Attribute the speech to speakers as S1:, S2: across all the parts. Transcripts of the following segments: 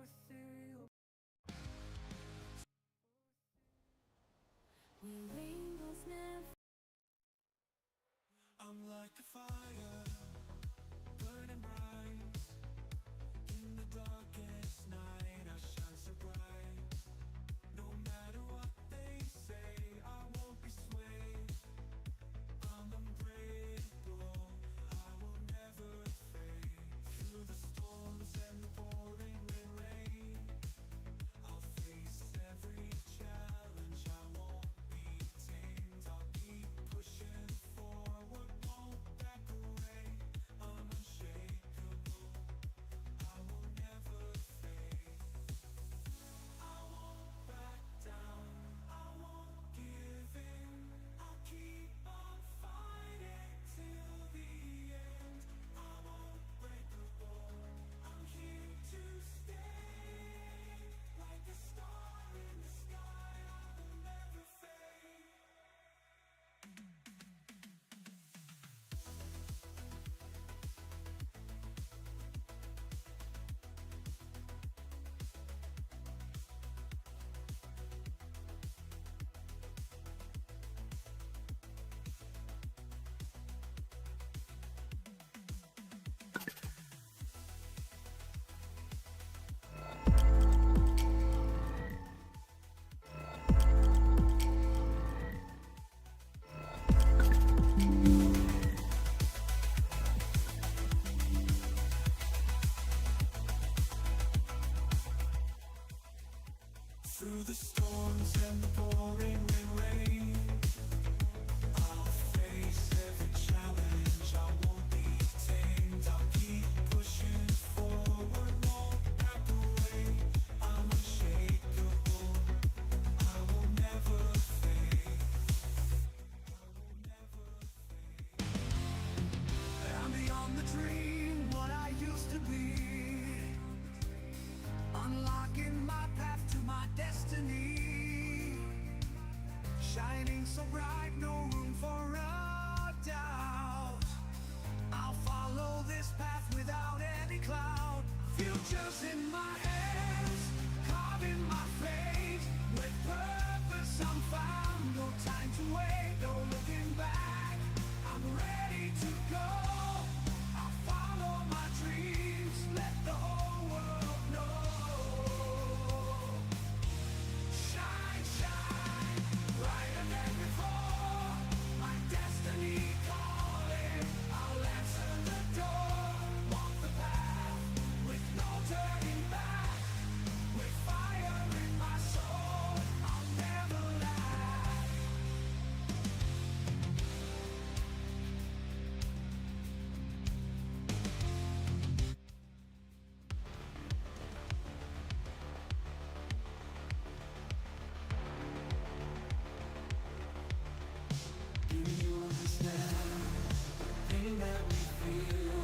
S1: Ethereal. Where rainbows never. I'm like a fire, burning bright. In the darkest night, I shine so bright. No matter what they say, I won't be swayed. I'm unbreakable, I will never fade. Through the storms and the pouring rain, I'll face every challenge, I won't be tamed. I'll keep pushing forward, won't back away. I'm unshakable, I will never fade. I won't back down, I won't give in. I'll keep on fighting till the end. I'm unbreakable, I'm here to stay. Like a star in the sky, I will never fade. Through the storms and the pouring rain, I'll face every challenge, I won't be tamed. I'll keep pushing forward, won't back away. I'm unshakable, I will never fade. I will never fade. I'm beyond the dream, what I used to be. Unlocking my path to my destiny. Shining so bright, no room for a doubt. I'll follow this path without any cloud. Futures in my hands, carving my fate. With purpose I'm found, no time to wait, no looking back. I'm ready to go, I'll follow my dreams, let the whole world know. Shine, shine, brighter than before. My destiny calling, I'll answer the door. Walk the path with no turning back. With fire in my soul, I'll never lag. Do you understand the pain that we feel,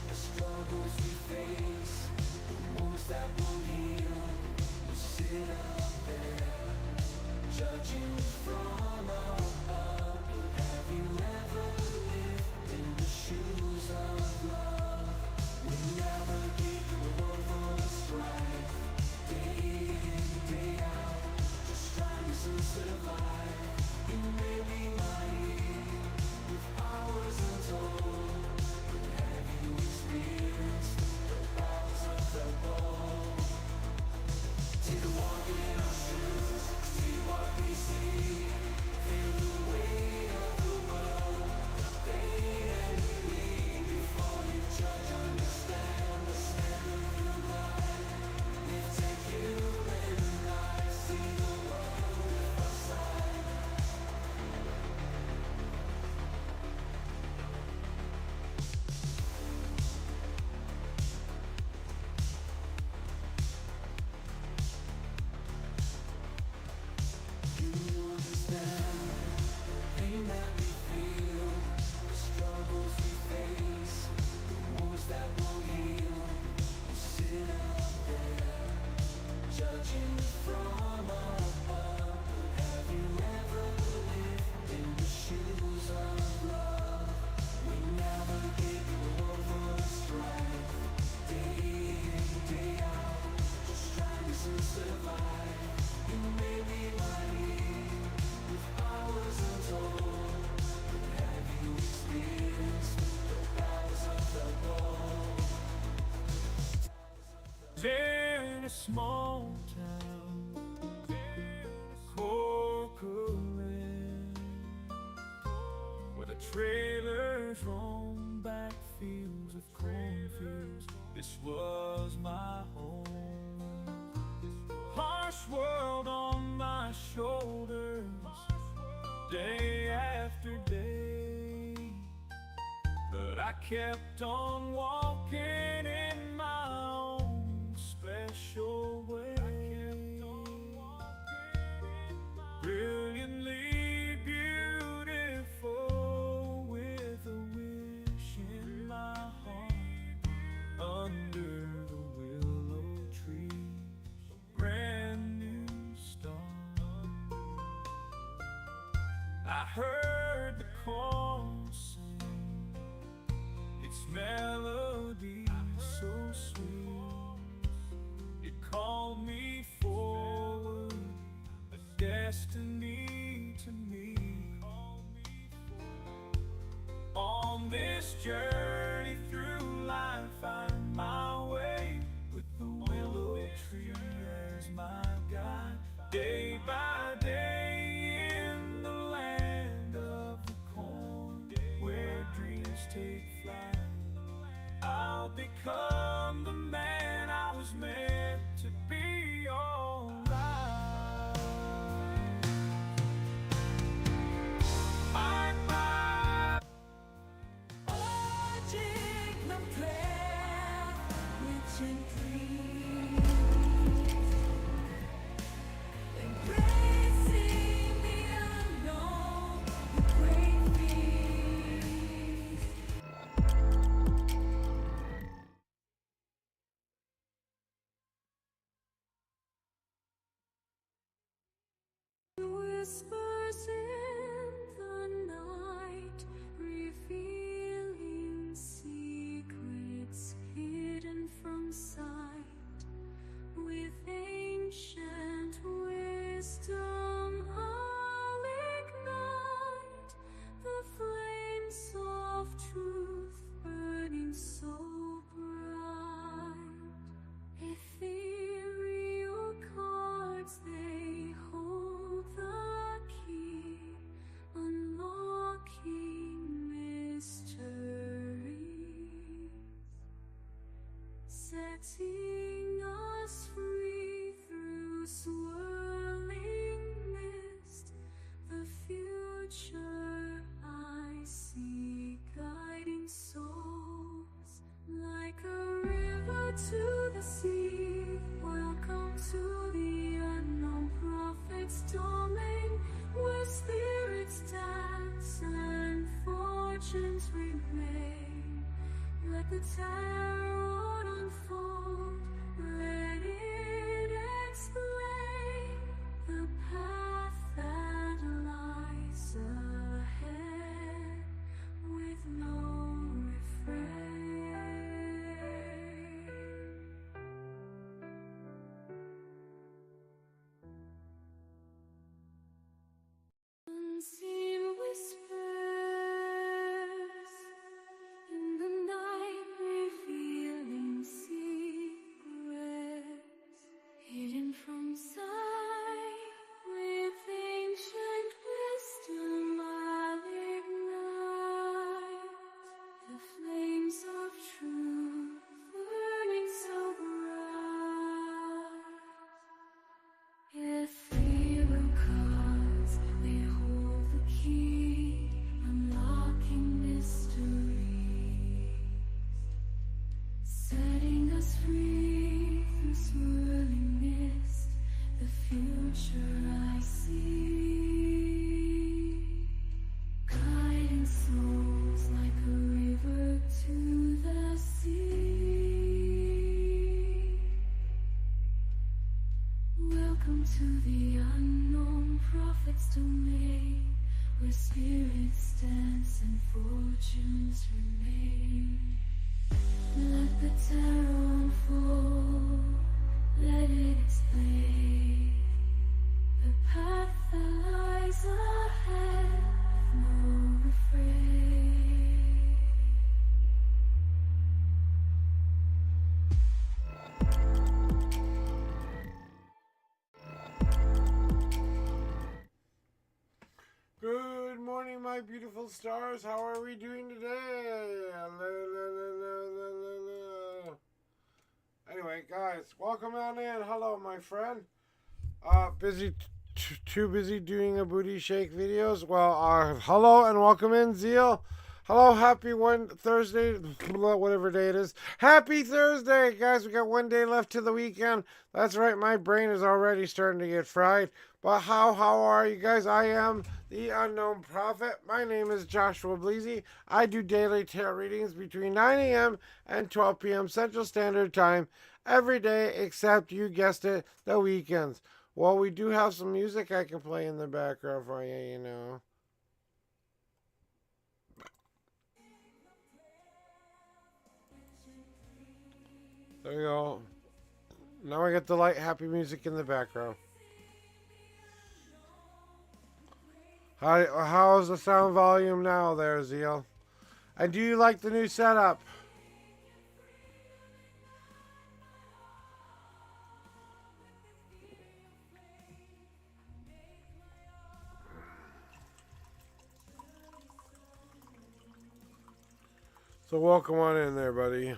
S1: the struggles we face, the wounds that won't heal? We sit up there, judging from above. Have you ever lived in the shoes of love? We never give you over strife, day in, day out, just trying to survive. You may be naive, with powers untold, but have you experienced the powers of the bold? Take a walk in our shoes, see what we see. Feel the weight of the world, the pain and bleed. Before you judge, understand the stand of your life. If take you and I see the world with our sight. kept on walking in my own special way. Brilliantly beautiful, with a wish in my heart, under the willow tree, brand new start. I heard the corn sing, its melody so sweet. It called me forward, a destiny to me. On this journey through life, find my way, with the willow tree as my guide. Day by day in the land of the corn, where dreams take flight, I'll become the man I was meant to be. All right.
S2: Whispers in the night, revealing secrets hidden from sight. With ancient wisdom, I'll ignite the flames of truth, burning so bright. Ethereal cards, they hold the key, unlocking mysteries, setting us free through swirling mist. The future I see, guiding souls like a river to the sea. Welcome to the unknown prophet's domain, where spirits dance and fortunes remain. Let the tarot unfold, let it explain the path that lies ahead, with no refrain. Unseen whispers in the night, revealing secrets hidden from sight. With ancient wisdom, I'll ignite the flames of truth, burning so bright. Ethereal cards, they hold the key, unlocking mysteries, setting us free through swirling mist. The future I see, guiding souls like a river to the sea. Welcome to the unknown prophet's domain, where spirits dance and fortunes remain. Let the tarot unfold, let it explain the path that lies ahead, with no refrain.
S3: Good morning, my beautiful stars. How are we doing today? Anyway, guys, welcome on in. Hello, my friend. Too busy doing a booty shake videos. Well, hello and welcome in, Zeal. Hello, happy Thursday, whatever day it is. Happy Thursday, guys. We got one day left to the weekend. That's right, my brain is already starting to get fried. But how are you guys? I am the Unknown Prophet. My name is Joshua Bleasy. I do daily tarot readings between 9 a.m. and 12 p.m. Central Standard Time every day, except, you guessed it, the weekends. Well, we do have some music I can play in the background for you, you know. There you go. Now I get the light, happy music in the background. How's the sound volume now there, Zeal? And do you like the new setup? So welcome on in there, buddy.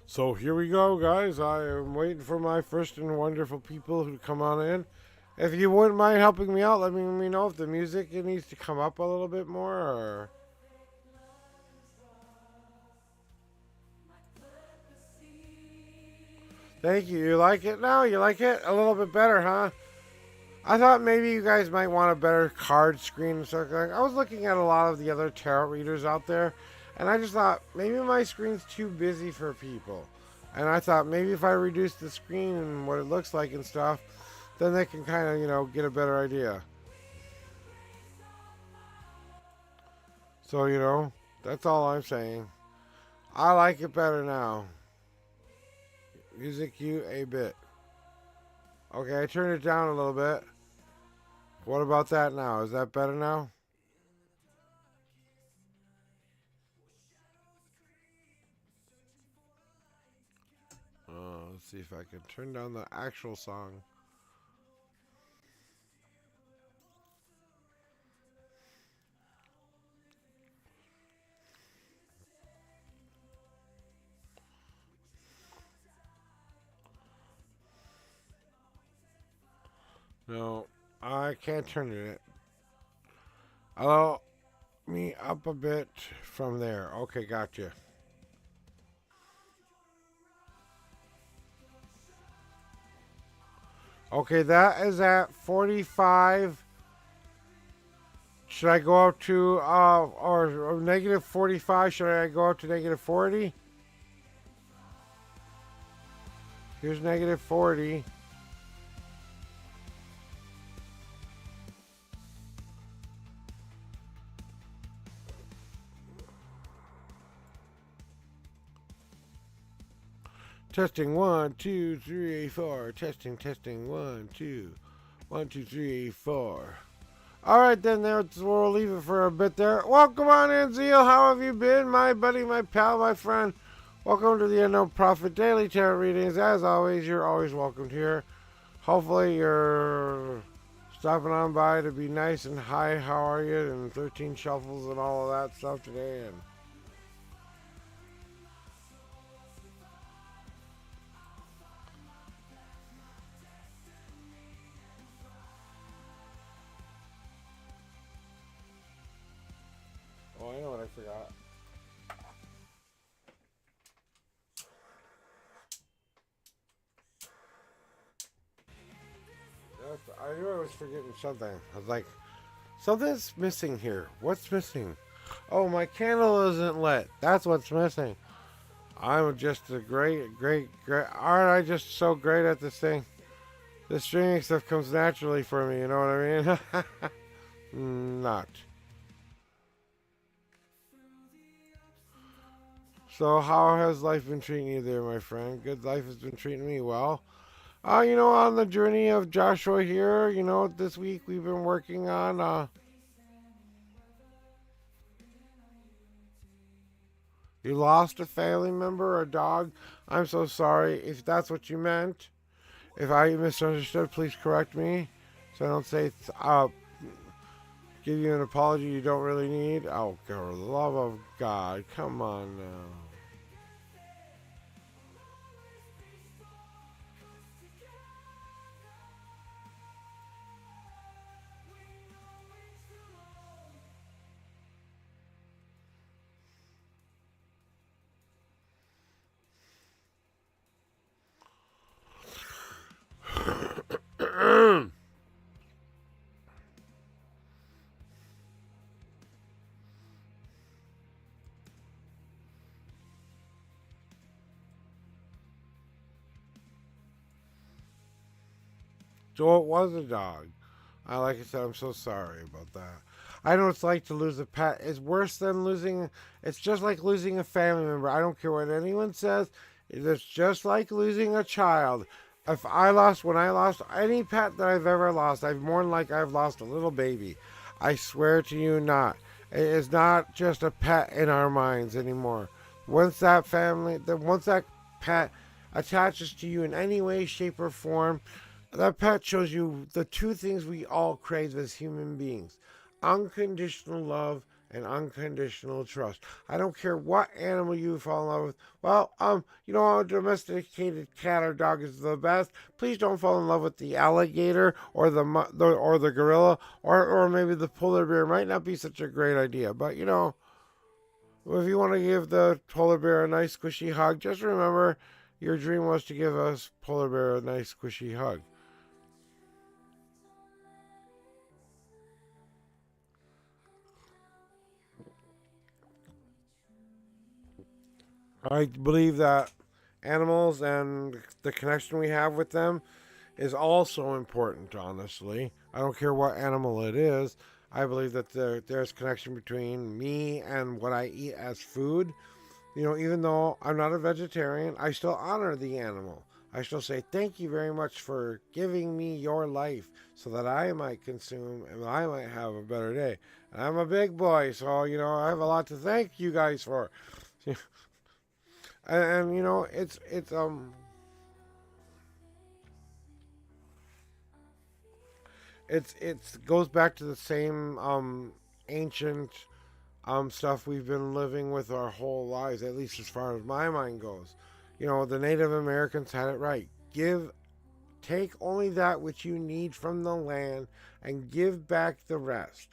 S3: So here we go, guys. I am waiting for my first and wonderful people who come on in. If you wouldn't mind helping me out, let me know if the music needs to come up a little bit more. Or... Thank you. You like it now? You like it? A little bit better, huh? I thought maybe you guys might want a better card screen and stuff like that. I was looking at a lot of the other tarot readers out there, and I just thought maybe my screen's too busy for people. And I thought maybe if I reduce the screen and what it looks like and stuff, then they can kind of, get a better idea. So, that's all I'm saying. I like it better now. Music you a bit. Okay, I turned it down a little bit. What about that now? Is that better now? Let's see if I can turn down the actual song. No, I can't turn it. Allow me up a bit from there. Okay, gotcha. Okay, that is at 45. Should I go up to, or negative 45? Should I go up to negative 40? Here's negative 40. Testing 1, 2, 3, 4. Testing 1, 2, 1, 2, 3, 4. All right, then we'll leave it for a bit there. Welcome on in, Zeal. How have you been, my buddy, my pal, my friend? Welcome to the Unknown Prophet Daily Tarot Readings. As always, you're always welcomed here. Hopefully, you're stopping on by to be nice and hi. How are you? And 13 shuffles and all of that stuff today. And oh, I know what I forgot. I knew I was forgetting something. I was like, something's missing here. What's missing? Oh, my candle isn't lit. That's what's missing. I'm just a great. Aren't I just so great at this thing? The streaming stuff comes naturally for me, you know what I mean? Not. So how has life been treating you there, my friend? Good, life has been treating me well. On the journey of Joshua here, this week we've been working on, you lost a family member, a dog. I'm so sorry if that's what you meant. If I misunderstood, please correct me. So I don't say, give you an apology you don't really need. Oh, for the love of God, come on now. So it was a dog. Like I said, I'm so sorry about that. I know it's like to lose a pet. It's worse than losing. It's just like losing a family member. I don't care what anyone says. It's just like losing a child. When I lost any pet that I've ever lost, I've mourned like I've lost a little baby. I swear to you, not. It is not just a pet in our minds anymore. Once that pet attaches to you in any way, shape, or form, that pet shows you the two things we all crave as human beings: unconditional love and unconditional trust. I don't care what animal you fall in love with. Well, a domesticated cat or dog is the best. Please don't fall in love with the alligator or the gorilla or maybe the polar bear. Might not be such a great idea, but if you want to give the polar bear a nice squishy hug, just remember your dream was to give us polar bear a nice squishy hug. I believe that animals and the connection we have with them is also important, honestly. I don't care what animal it is. I believe that there's connection between me and what I eat as food. Even though I'm not a vegetarian, I still honor the animal. I still say thank you very much for giving me your life so that I might consume and I might have a better day. And I'm a big boy, so I have a lot to thank you guys for. And it's goes back to the same ancient stuff we've been living with our whole lives, at least as far as my mind goes. The Native Americans had it right. Take only that which you need from the land and give back the rest.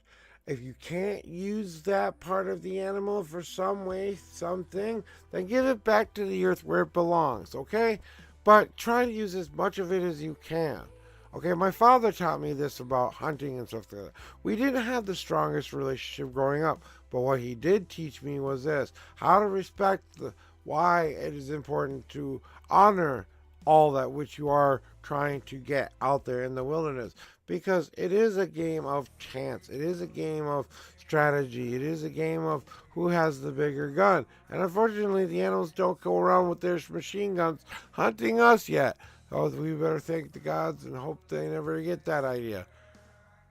S3: If you can't use that part of the animal for some way, something, then give it back to the earth where it belongs, okay? But try to use as much of it as you can. Okay, my father taught me this about hunting and stuff like that. We didn't have the strongest relationship growing up, but what he did teach me was this: how to respect why it is important to honor all that which you are trying to get out there in the wilderness, because it is a game of chance, it is a game of strategy, it is a game of who has the bigger gun. And unfortunately, the animals don't go around with their machine guns hunting us yet. Oh, we better thank the gods and hope they never get that idea.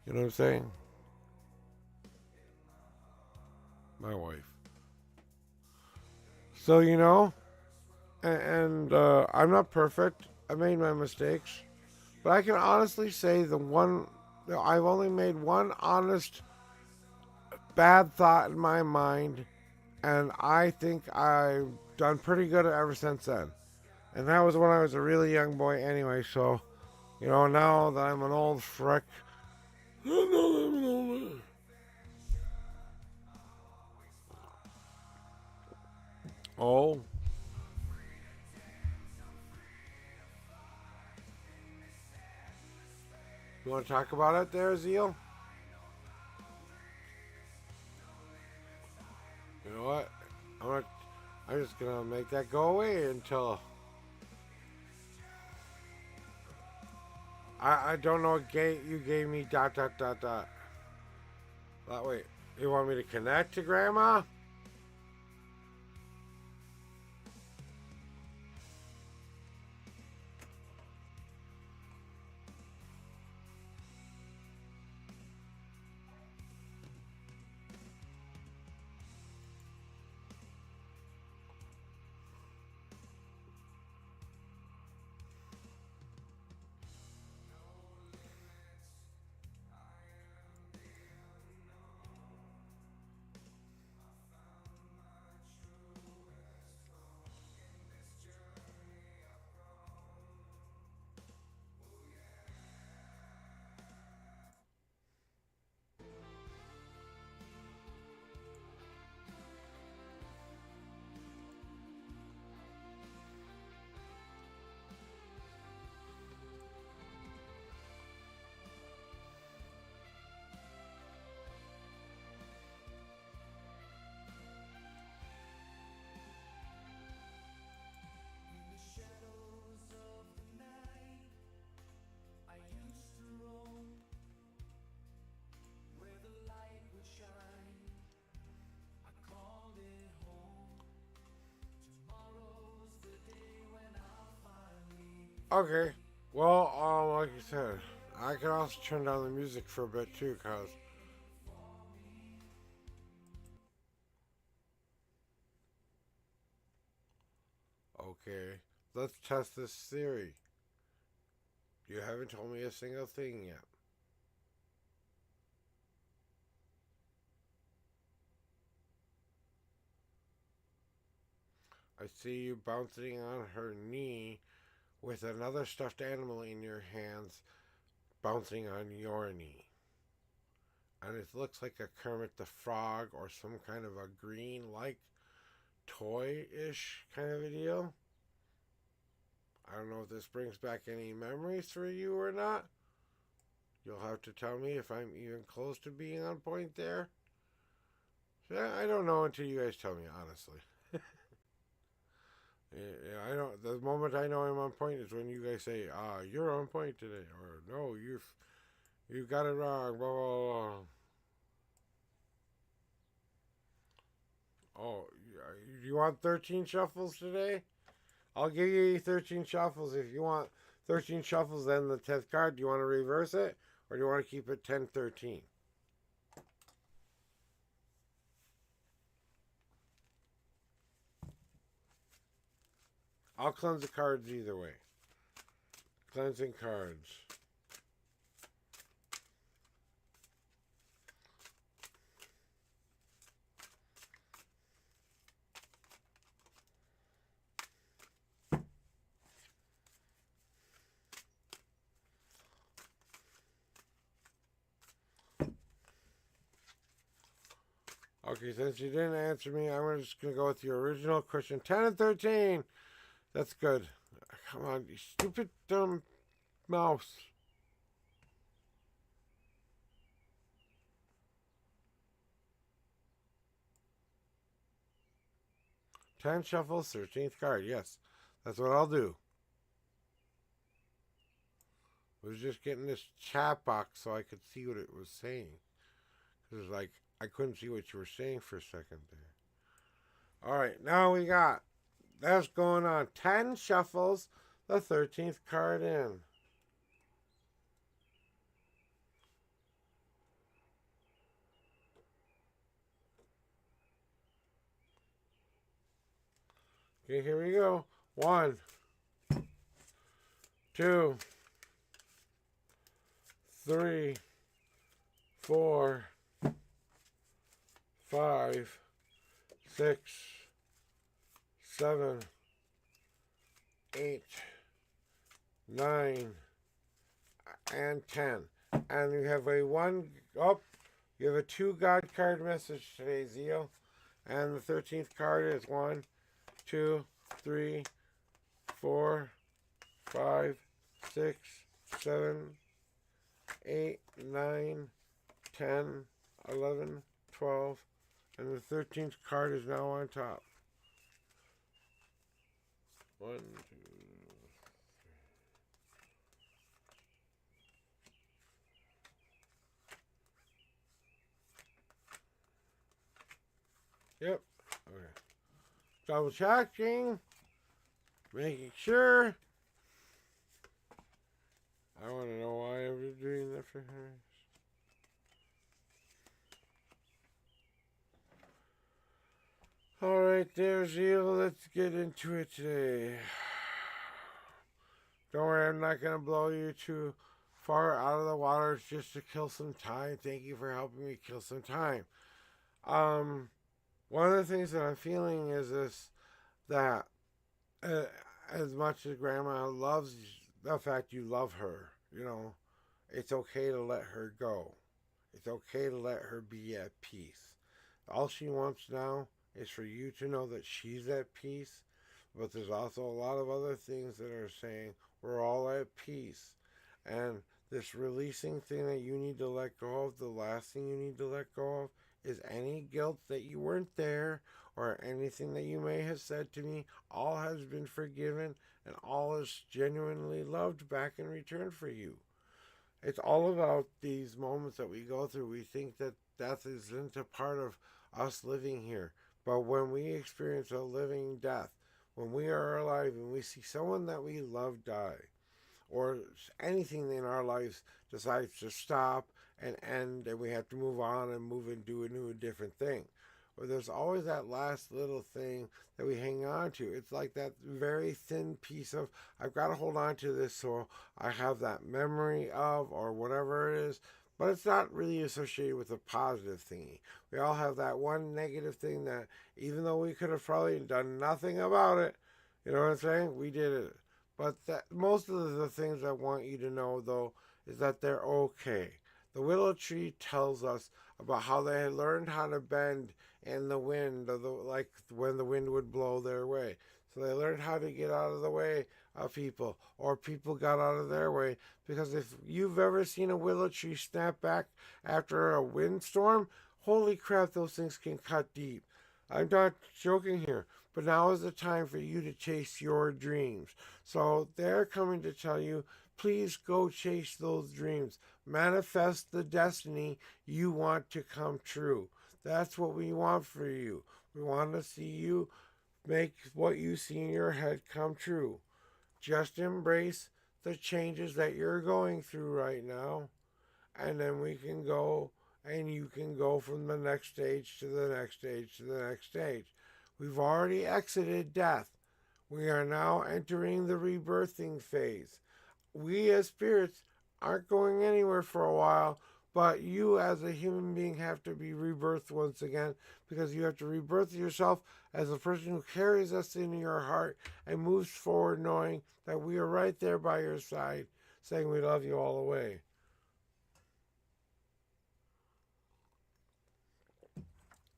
S3: You know what I'm saying? My wife. So, and I'm not perfect. I made my mistakes. But I can honestly say I've only made one honest bad thought in my mind, and I think I've done pretty good ever since then. And that was when I was a really young boy anyway, so, now that I'm an old frick. Oh. You want to talk about it there, Zeal? You know what? I'm just gonna make that go away until I don't know what you gave me dot dot dot dot. Wait, you want me to connect to Grandma? Okay. Well, like you said, I can also turn down the music for a bit too, cause okay, let's test this theory. You haven't told me a single thing yet. I see you bouncing on her knee with another stuffed animal in your hands, bouncing on your knee. And it looks like a Kermit the Frog or some kind of a green like toy ish kind of a deal. I don't know if this brings back any memories for you or not. You'll have to tell me if I'm even close to being on point there. Yeah, I don't know until you guys tell me, honestly. Yeah, I don't. The moment I know I'm on point is when you guys say, you're on point today," or "No, you got it wrong." Blah blah blah. Oh, you want 13 shuffles today? I'll give you 13 shuffles if you want 13 shuffles. Then the 10th card. Do you want to reverse it, or do you want to keep it 10-13? I'll cleanse the cards either way. Cleansing cards. Okay, since you didn't answer me, I'm just going to go with your original question. 10 and 13. That's good. Come on, you stupid dumb mouse. 10 shuffles, 13th card. Yes, that's what I'll do. I was just getting this chat box so I could see what it was saying. Because like, I couldn't see what you were saying for a second there. Alright, now we got, that's going on. 10 shuffles, the 13th card in. Okay, here we go. 1, 2, 3, 4, 5, 6, 7, 8, 9, and 10. And you have a you have a 2 God card message today, Zio. And the 13th card is 1, 2, 3, 4, 5, 6, 7, 8, 9, 10, 11, 12, and the 13th card is now on top. 1, 2, yep. Okay. Double checking. Making sure. I want to know why I'm doing that for her. Alright, there's you. Let's get into it today. Don't worry, I'm not going to blow you too far out of the water just to kill some time. Thank you for helping me kill some time. One of the things that I'm feeling is this, that uh, as much as Grandma loves the fact you love her, it's okay to let her go. It's okay to let her be at peace. All she wants now is for you to know that she's at peace, but there's also a lot of other things that are saying we're all at peace. And this releasing thing that you need to let go of, the last thing you need to let go of, is any guilt that you weren't there or anything that you may have said to me. All has been forgiven and all is genuinely loved back in return for you. It's all about these moments that we go through. We think that death isn't a part of us living here. But when we experience a living death, when we are alive and we see someone that we love die, or anything in our lives decides to stop and end, and we have to move on and move and do a new, different thing. Or there's always that last little thing that we hang on to. It's like that very thin piece of, I've got to hold on to this so I have that memory of, or whatever it is. But it's not really associated with a positive thingy. We all have that one negative thing that, even though we could have probably done nothing about it, you know what I'm saying? We did it. But that, most of the things I want you to know, though, is that they're okay. The willow tree tells us about how they had learned how to bend in the wind, or like when the wind would blow their way. So they learned how to get out of the way of people, or people got out of their way. Because if you've ever seen a willow tree snap back after a windstorm, holy crap, those things can cut deep. I'm not joking here, but now is the time for you to chase your dreams. So they're coming to tell you, please go chase those dreams. Manifest the destiny you want to come true. That's what we want for you. We want to see you make what you see in your head come true. Just embrace the changes that you're going through right now, and then we can go, and you can go from the next stage to the next stage to the next stage. We've already exited death. We are now entering the rebirthing phase. We as spirits aren't going anywhere for a while, but you as a human being have to be rebirthed once again, because you have to rebirth yourself as a person who carries us in your heart and moves forward knowing that we are right there by your side, saying we love you all the way.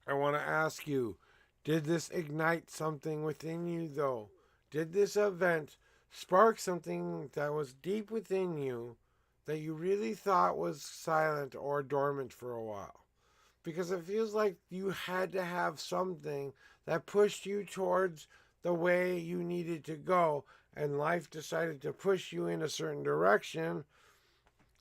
S3: I want to ask you, did this ignite something within you, though? Did this event spark something that was deep within you that you really thought was silent or dormant for a while? Because it feels like you had to have something that pushed you towards the way you needed to go, and life decided to push you in a certain direction,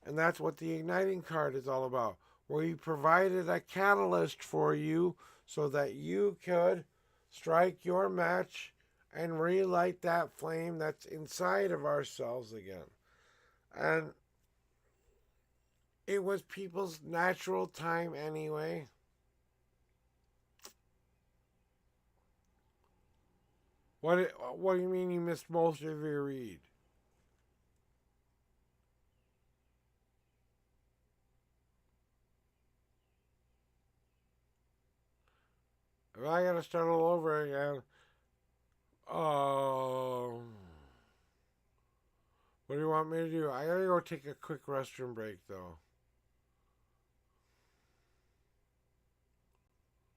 S3: and that's what the igniting card is all about, where he provided a catalyst for you so that you could strike your match and relight that flame that's inside of ourselves again. And it was people's natural time anyway. What do you mean you missed most of your read? If I gotta start all over again, um, what do you want me to do? I gotta go take a quick restroom break, though.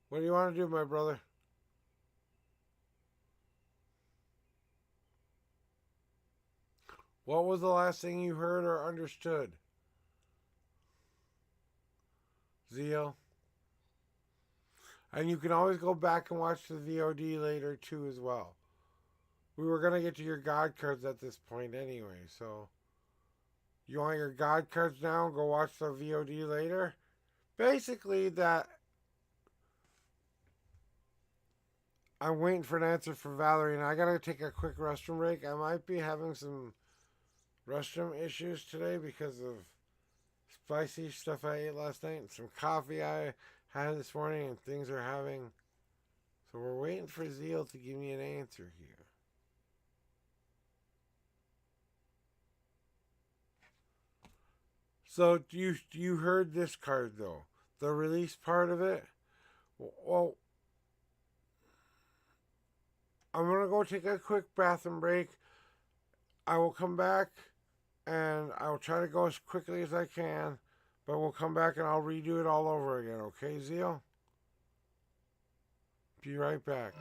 S3: What do you want to do, my brother? What was the last thing you heard or understood? Zeal? And you can always go back and watch the VOD later, too, as well. We were gonna get to your God cards at this point anyway, so... You want your God cards now and go watch the VOD later? Basically, that I'm waiting for an answer for Valerie, and I gotta take a quick restroom break. I might be having some restroom issues today because of spicy stuff I ate last night and some coffee I had this morning, and things are having. So we're waiting for Zeal to give me an answer here. So you heard this card though, the release part of it? Well, I'm gonna go take a quick bathroom break. I will come back and I will try to go as quickly as I can, but we'll come back and I'll redo it all over again, okay, Zeal? Be right back.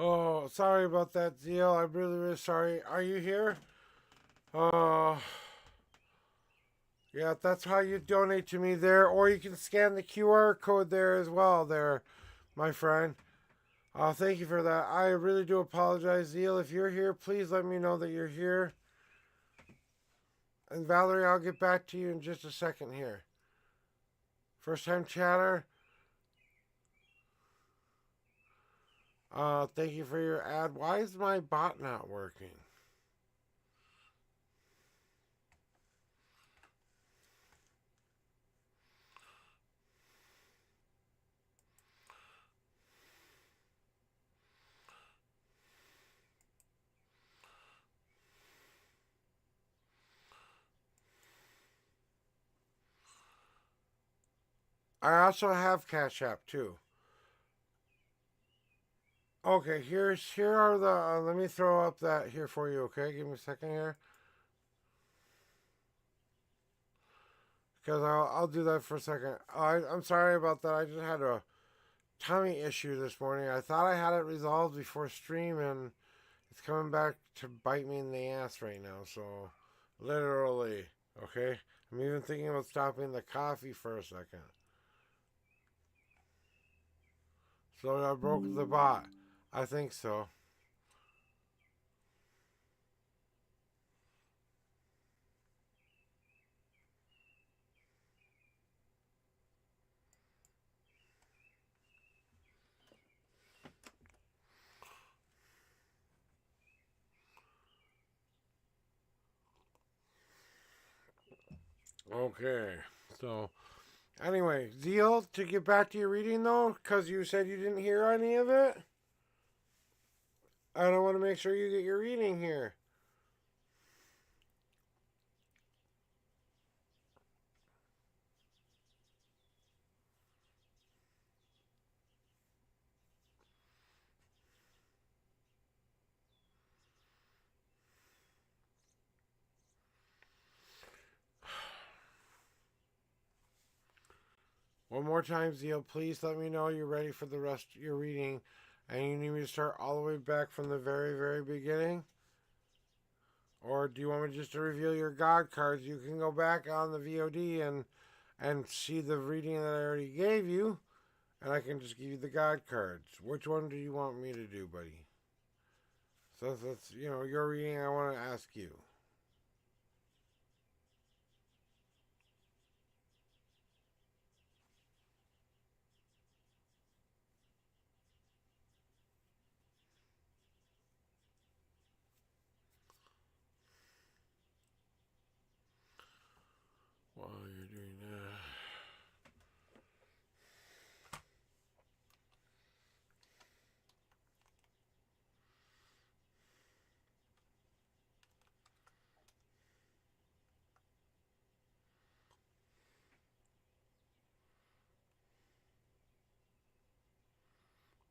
S3: Oh, sorry about that, Zeal. I'm really, really sorry. Are you here? Uh, yeah, that's how you donate to me there, or you can scan the QR code there as well, there, my friend. Thank you for that. I really do apologize, Zeal. If you're here, please let me know that you're here. And Valerie, I'll get back to you in just a second here. First time chatter. Thank you for your ad. Why is my bot not working? I also have Cash App too. Okay, here are the. Let me throw up that here for you. Okay, give me a second here, because I'll do that for a second. I'm sorry about that. I just had a tummy issue this morning. I thought I had it resolved before stream, and it's coming back to bite me in the ass right now. So, literally, okay. I'm even thinking about stopping the coffee for a second. So I broke the bot. I think so. Okay. So anyway, Zeal, to get back to your reading though, because you said you didn't hear any of it, I don't want to make sure you get your reading here. One more time, Zeal, please let me know you're ready for the rest of your reading, and you need me to start all the way back from the very, very beginning? Or do you want me just to reveal your God cards? You can go back on the VOD and see the reading that I already gave you, and I can just give you the God cards. Which one do you want me to do, buddy? So that's your reading. I want to ask you. While you're doing that.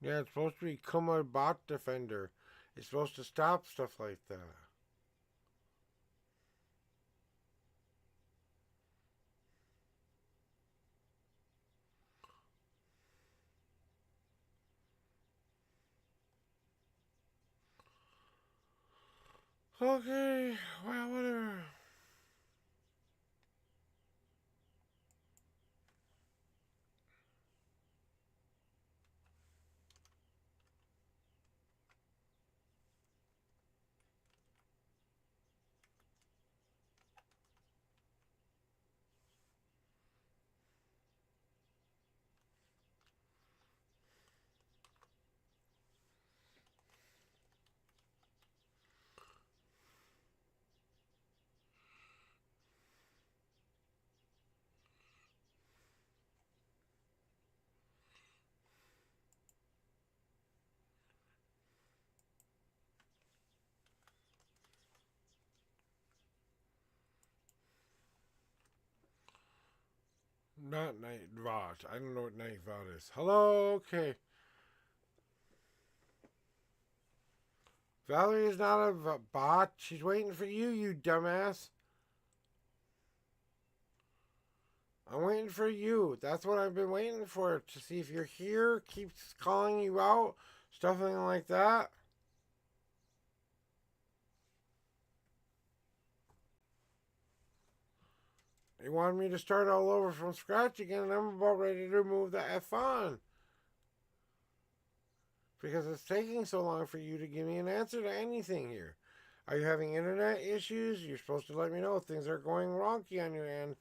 S3: Yeah, it's supposed to become a bot defender. It's supposed to stop stuff like that. Okay, well, whatever. Not Night Vought. I don't know what Night Vought is. Hello, okay. Valerie is not a bot. She's waiting for you, you dumbass. I'm waiting for you. That's what I've been waiting for. To see if you're here. Keeps calling you out. Something like that. You wanted me to start all over from scratch again, and I'm about ready to remove the F on. Because it's taking so long for you to give me an answer to anything here. Are you having internet issues? You're supposed to let me know if things are going wonky on your end.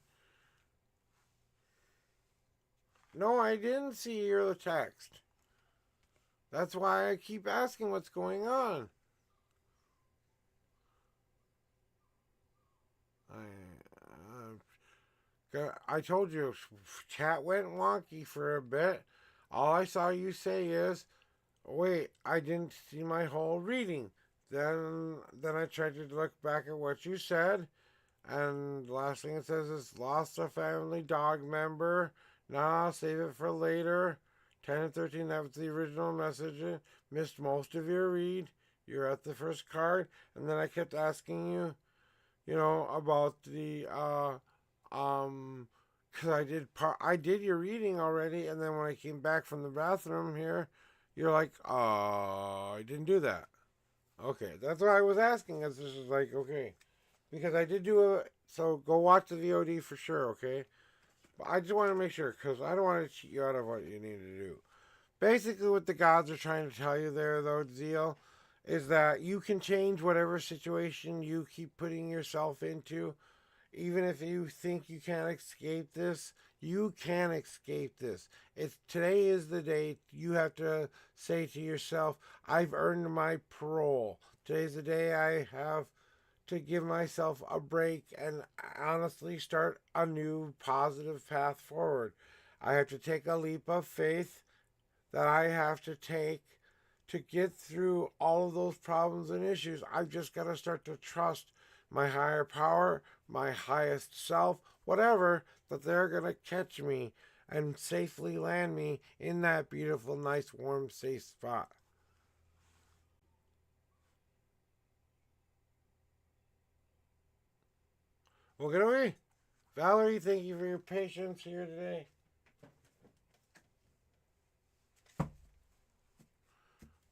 S3: No, I didn't see your text. That's why I keep asking what's going on. I told you, chat went wonky for a bit. All I saw you say is, wait, I didn't see my whole reading. Then I tried to look back at what you said, and the last thing it says is lost a family dog member. Nah, save it for later. 10 and 13, that was the original message. Missed most of your read. You're at the first card, and then I kept asking you, about the because I did your reading already, and then when I came back from the bathroom here, you're like, I didn't do that. Okay, that's what I was asking. This is like, okay, because I did do a, so go watch the VOD for sure, okay? But I just want to make sure, because I don't want to cheat you out of what you need to do. Basically, what the gods are trying to tell you there, though, Zeal, is that you can change whatever situation you keep putting yourself into. Even if you think you can't escape this, you can escape this. Today is the day you have to say to yourself, I've earned my parole. Today's the day I have to give myself a break and honestly start a new positive path forward. I have to take a leap of faith that I have to take to get through all of those problems and issues. I've just got to start to trust my higher power, my highest self, whatever, that they're going to catch me and safely land me in that beautiful, nice, warm, safe spot. Well, get away. Valerie, thank you for your patience here today.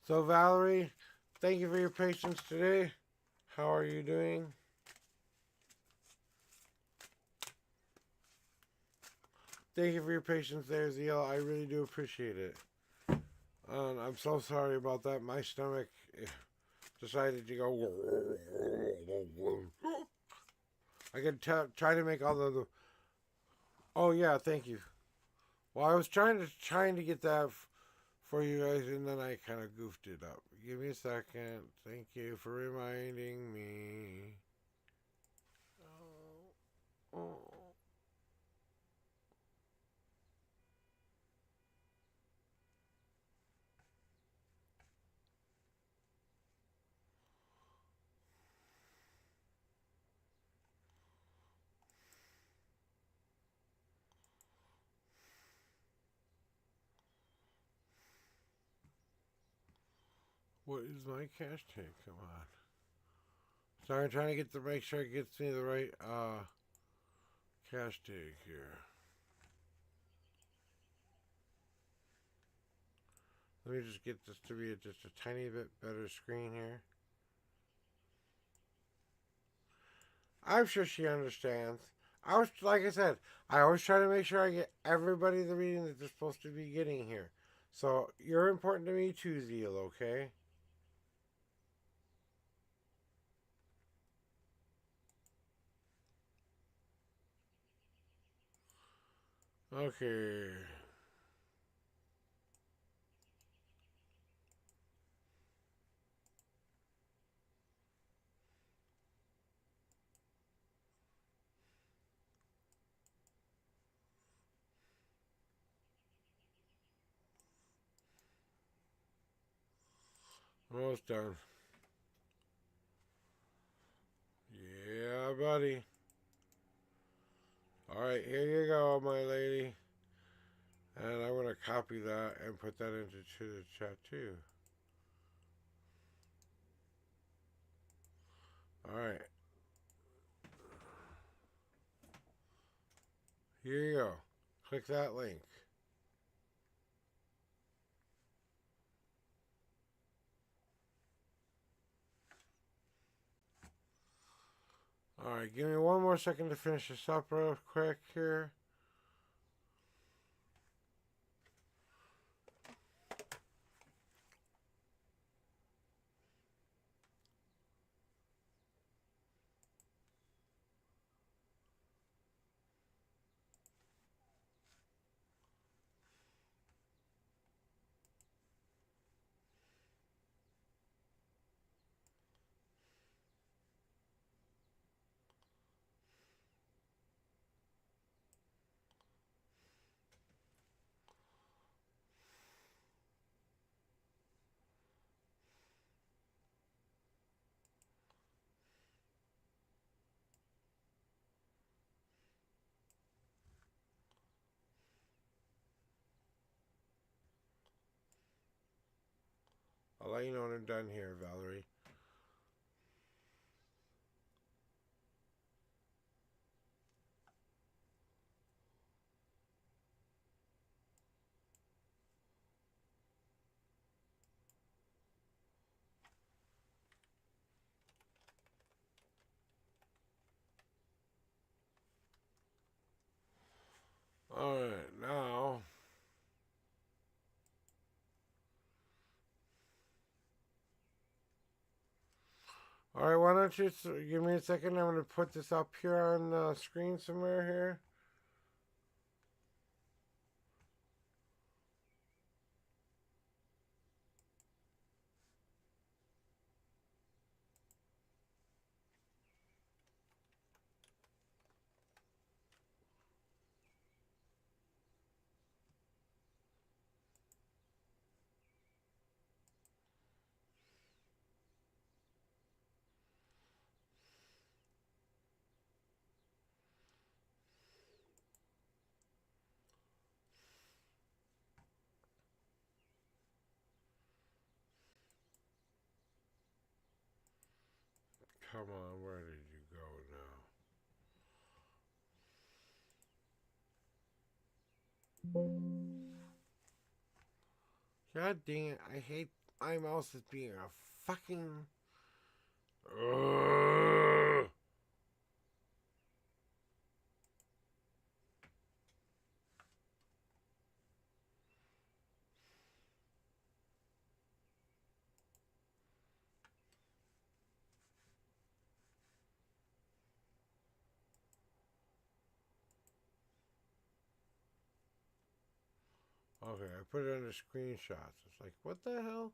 S3: So, Valerie, thank you for your patience today. How are you doing? Thank you for your patience there, Zeal. I really do appreciate it. I'm so sorry about that. My stomach decided to go. I could try to make all the. Oh yeah, thank you. Well, I was trying to get that for you guys, and then I kind of goofed it up. Give me a second. Thank you for reminding me. Oh. What is my cash tag? Come on. Sorry, I'm trying to make sure it gets me the right cash tag here. Let me just get this to be just a tiny bit better screen here. I'm sure she understands. Like I said, I always try to make sure I get everybody the reading that they're supposed to be getting here. So you're important to me too, Zeal, okay? Okay. Almost done. Yeah, buddy. Alright, here you go, my lady. And I'm going to copy that and put that into the chat too. Alright. Here you go. Click that link. Alright, give me one more second to finish this up real quick here. I'll let you know when I'm done here, Valerie. Alright, now. Alright, why don't you give me a second? I'm going to put this up here on the screen somewhere here. Come on, where did you go now? God dang it, I hate my mouse as being a fucking... Ugh. Okay, I put it under screenshots. It's like, what the hell?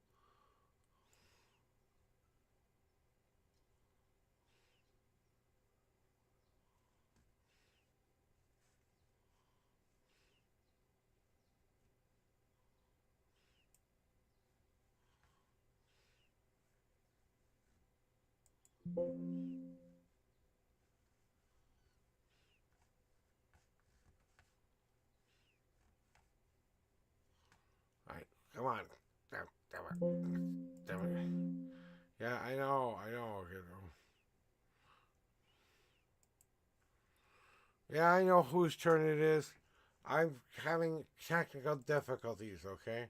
S3: Alright, come on. Damn it. Yeah, I know. Yeah, I know whose turn it is. I'm having technical difficulties, okay?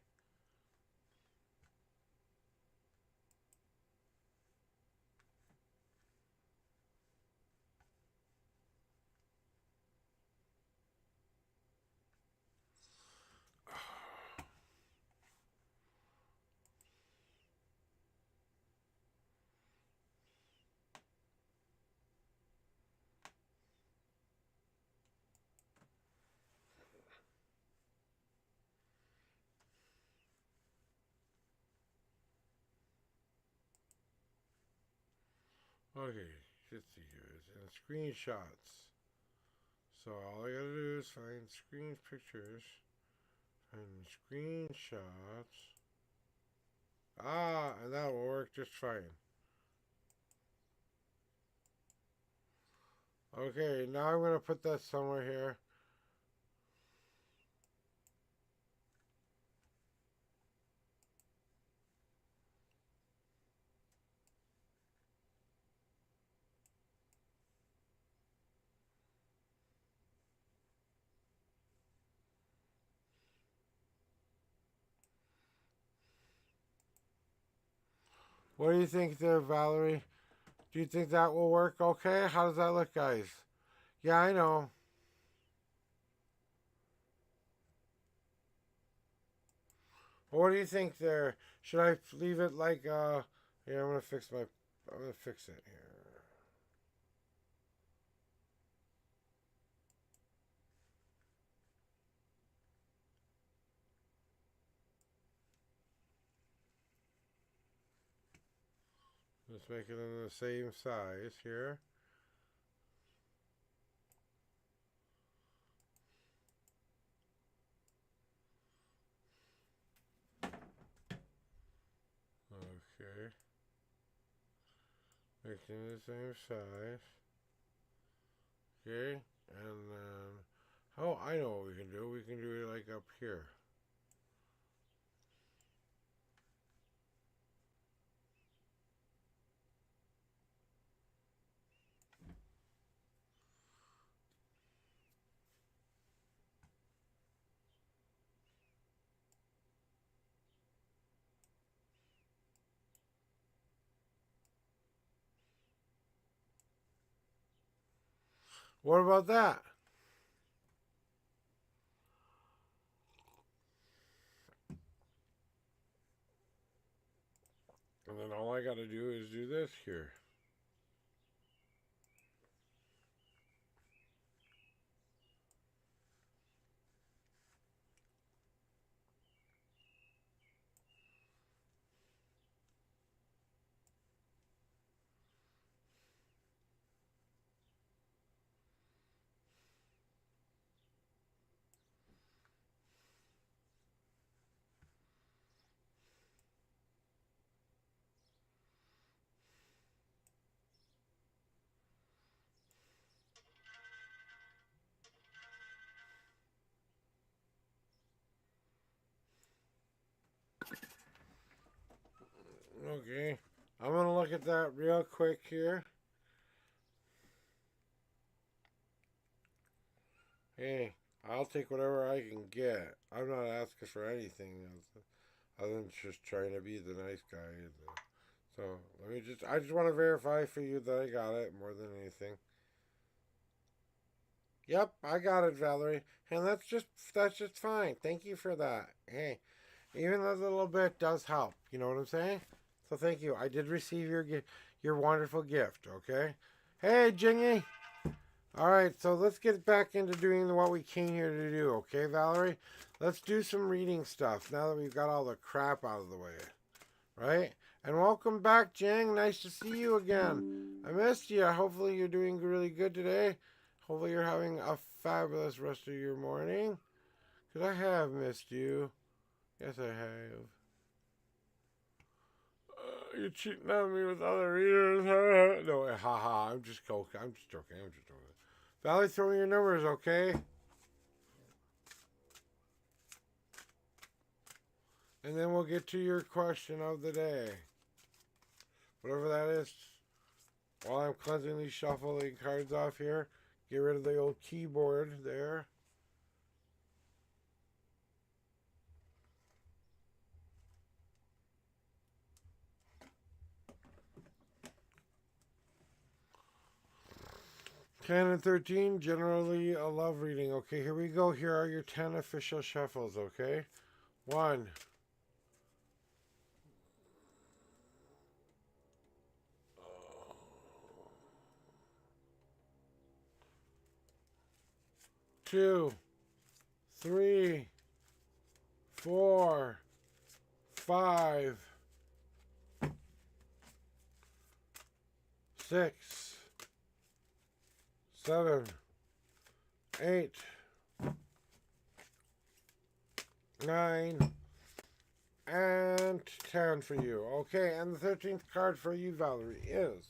S3: Okay, let's see here. It's in screenshots. So all I gotta do is find screen pictures, find screenshots. Ah, and that will work just fine. Okay, now I'm gonna put that somewhere here. What do you think there, Valerie? Do you think that will work okay? How does that look, guys? Yeah, I know. What do you think there? Should I leave it like, here, I'm gonna fix it here. Let's make it in the same size here. Okay. Making the same size. Okay. And then, oh, I know what we can do. We can do it like up here. What about that? And then all I got to do is do this here. Okay. I'm going to look at that real quick here. Hey, I'll take whatever I can get. I'm not asking for anything other than just trying to be the nice guy. So I just want to verify for you that I got it more than anything. Yep, I got it, Valerie. And that's just fine. Thank you for that. Hey, even a little bit does help. You know what I'm saying? So thank you. I did receive your wonderful gift. Okay. Hey, Jingy. All right. So let's get back into doing what we came here to do. Okay, Valerie. Let's do some reading stuff now that we've got all the crap out of the way. Right. And welcome back, Jang. Nice to see you again. I missed you. Hopefully you're doing really good today. Hopefully you're having a fabulous rest of your morning. Because I have missed you. Yes, I have. You're cheating on me with other readers. No, haha. I'm just joking. I'm just joking. Valley, throw me your numbers, okay? And then we'll get to your question of the day. Whatever that is. While I'm cleansing these shuffling cards off here, get rid of the old keyboard there. Ten and 13, generally a love reading. Okay, here we go. Here are your 10 official shuffles, okay? 1, 2, 3, 4, 5, 6, 7, 8, 9, and 10 for you. Okay, and the 13th card for you, Valerie, is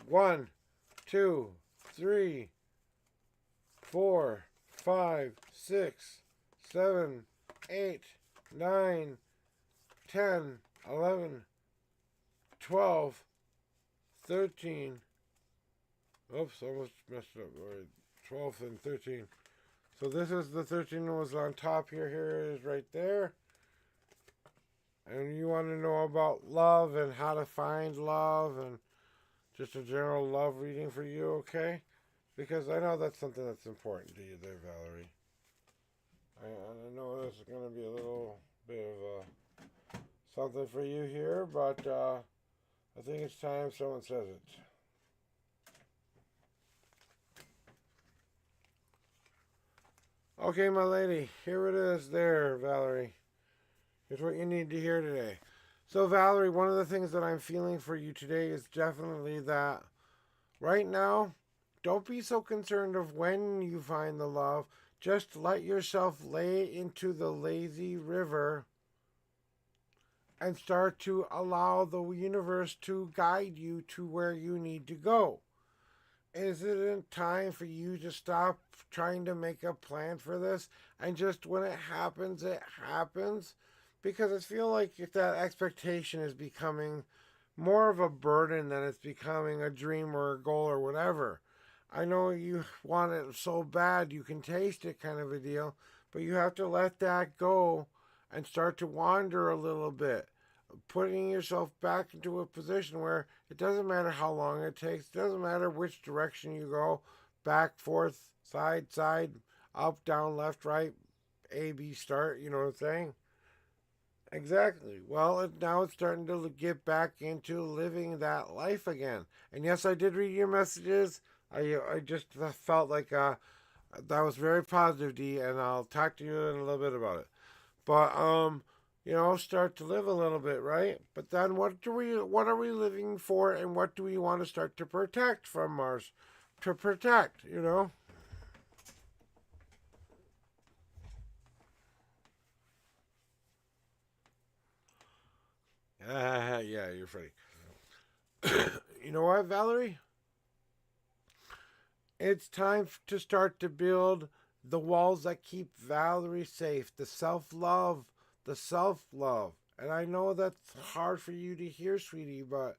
S3: 1, 2, 3, 4, 5, 6, 7, 8, 9, 10, 11, 12, 13. Oops, almost messed it up. All right, 12 and 13. So this is the 13 that was on top here. Here it is right there. And you want to know about love and how to find love and Just a general love reading for you, okay? Because I know that's something that's important to you there, Valerie. I know this is going to be a little bit of something for you here, but I think it's time someone says it. Okay, my lady, here it is there, Valerie. Here's what you need to hear today. So, Valerie, one of the things that I'm feeling for you today is definitely that right now, don't be so concerned of when you find the love. Just let yourself lay into the lazy river and start to allow the universe to guide you to where you need to go. Is it in time for you to stop trying to make a plan for this and just when it happens, it happens? Because I feel like if that expectation is becoming more of a burden than it's becoming a dream or a goal or whatever. I know you want it so bad you can taste it kind of a deal, but you have to let that go and start to wander a little bit, putting yourself back into a position where it doesn't matter how long it takes, it doesn't matter which direction you go, back, forth, side, up, down, left, right, A, B, start, you know what I'm saying? Exactly. Well, now it's starting to get back into living that life again. And yes, I did read your messages. I just felt like that was very positive, D, and I'll talk to you in a little bit about it. But start to live a little bit, right? But then what are we living for, and what do we want to start to protect from Mars? To protect, you know. Yeah, you're funny. You know what, Valerie? It's time to start to build the walls that keep Valerie safe. The self love. And I know that's hard for you to hear, sweetie, but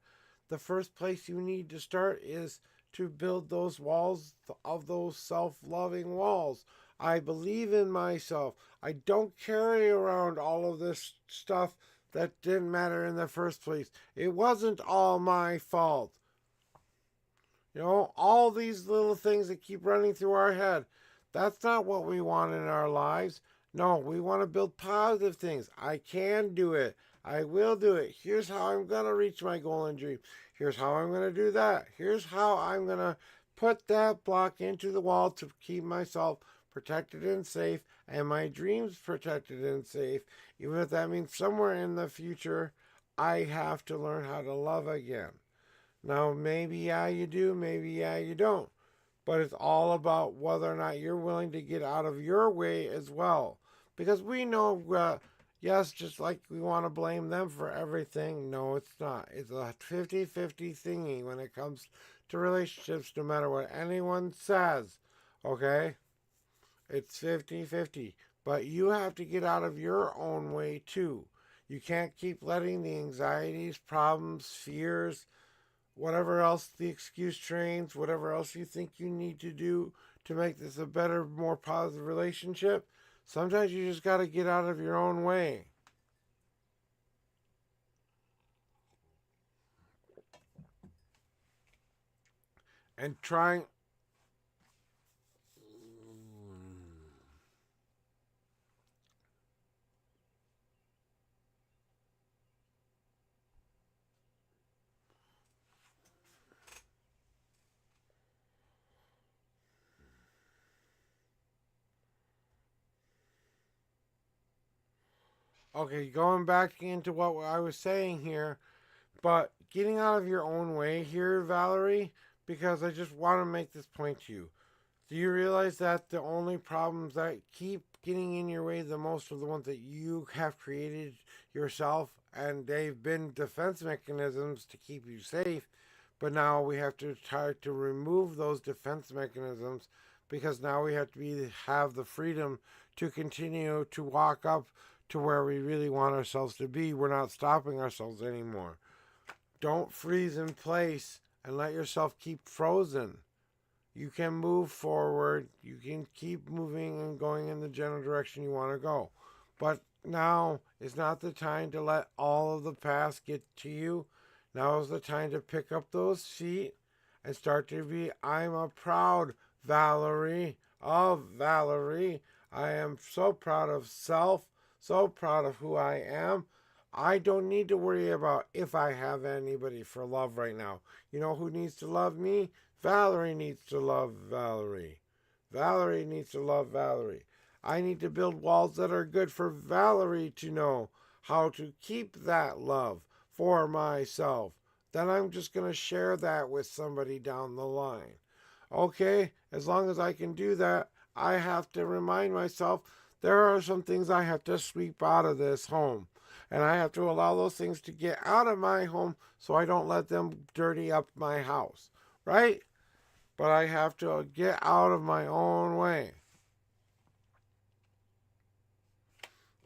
S3: the first place you need to start is to build those walls of those self loving walls. I believe in myself. I don't carry around all of this stuff that didn't matter in the first place. It wasn't all my fault. You know, all these little things that keep running through our head. That's not what we want in our lives. No, we want to build positive things. I can do it. I will do it. Here's how I'm going to reach my goal and dream. Here's how I'm going to do that. Here's how I'm going to put that block into the wall to keep myself protected and safe and my dreams protected and safe. Even if that means somewhere in the future, I have to learn how to love again. Now, maybe yeah, you do, maybe yeah, you don't. But it's all about whether or not you're willing to get out of your way as well. Because we know, yes, just like we want to blame them for everything. No, it's not. It's a 50-50 thingy when it comes to relationships, no matter what anyone says. Okay? It's 50-50. But you have to get out of your own way too. You can't keep letting the anxieties, problems, fears, whatever else the excuse trains, whatever else you think you need to do to make this a better, more positive relationship. Sometimes you just got to get out of your own way. And trying. Okay, going back into what I was saying here, but getting out of your own way here, Valerie, because I just want to make this point to you. Do you realize that the only problems that keep getting in your way the most are the ones that you have created yourself, and they've been defense mechanisms to keep you safe, but now we have to try to remove those defense mechanisms because now we have the freedom to continue to walk up to where we really want ourselves to be. We're not stopping ourselves anymore. Don't freeze in place and let yourself keep frozen. You can move forward. You can keep moving and going in the general direction you want to go. But now is not the time to let all of the past get to you. Now is the time to pick up those feet and start to be, I'm a proud Valerie of Valerie. I am so proud of self, so proud of who I am. I don't need to worry about if I have anybody for love right now. You know who needs to love me? Valerie needs to love Valerie. Valerie needs to love Valerie. I need to build walls that are good for Valerie to know how to keep that love for myself. Then I'm just going to share that with somebody down the line. Okay, as long as I can do that, I have to remind myself there are some things I have to sweep out of this home. And I have to allow those things to get out of my home so I don't let them dirty up my house. Right? But I have to get out of my own way.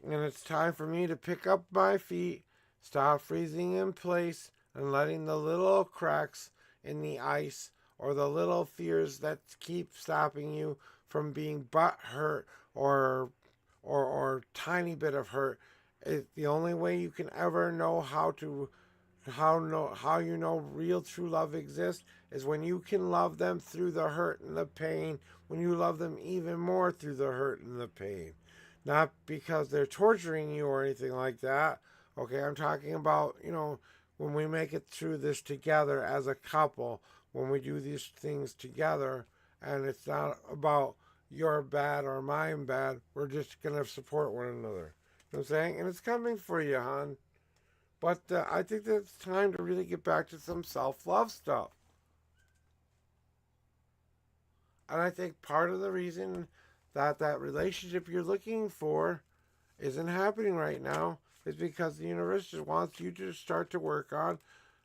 S3: And it's time for me to pick up my feet, stop freezing in place, and letting the little cracks in the ice or the little fears that keep stopping you from being butt hurt or tiny bit of hurt. It's the only way you can ever know how you know real true love exists is when you can love them through the hurt and the pain, when you love them even more through the hurt and the pain. Not because they're torturing you or anything like that. Okay, I'm talking about, when we make it through this together as a couple, when we do these things together, and it's not about your bad or mine bad, we're just going to support one another. You know what I'm saying? And it's coming for you, hon. But I think that it's time to really get back to some self-love stuff. And I think part of the reason that relationship you're looking for isn't happening right now is because the universe just wants you to start to work on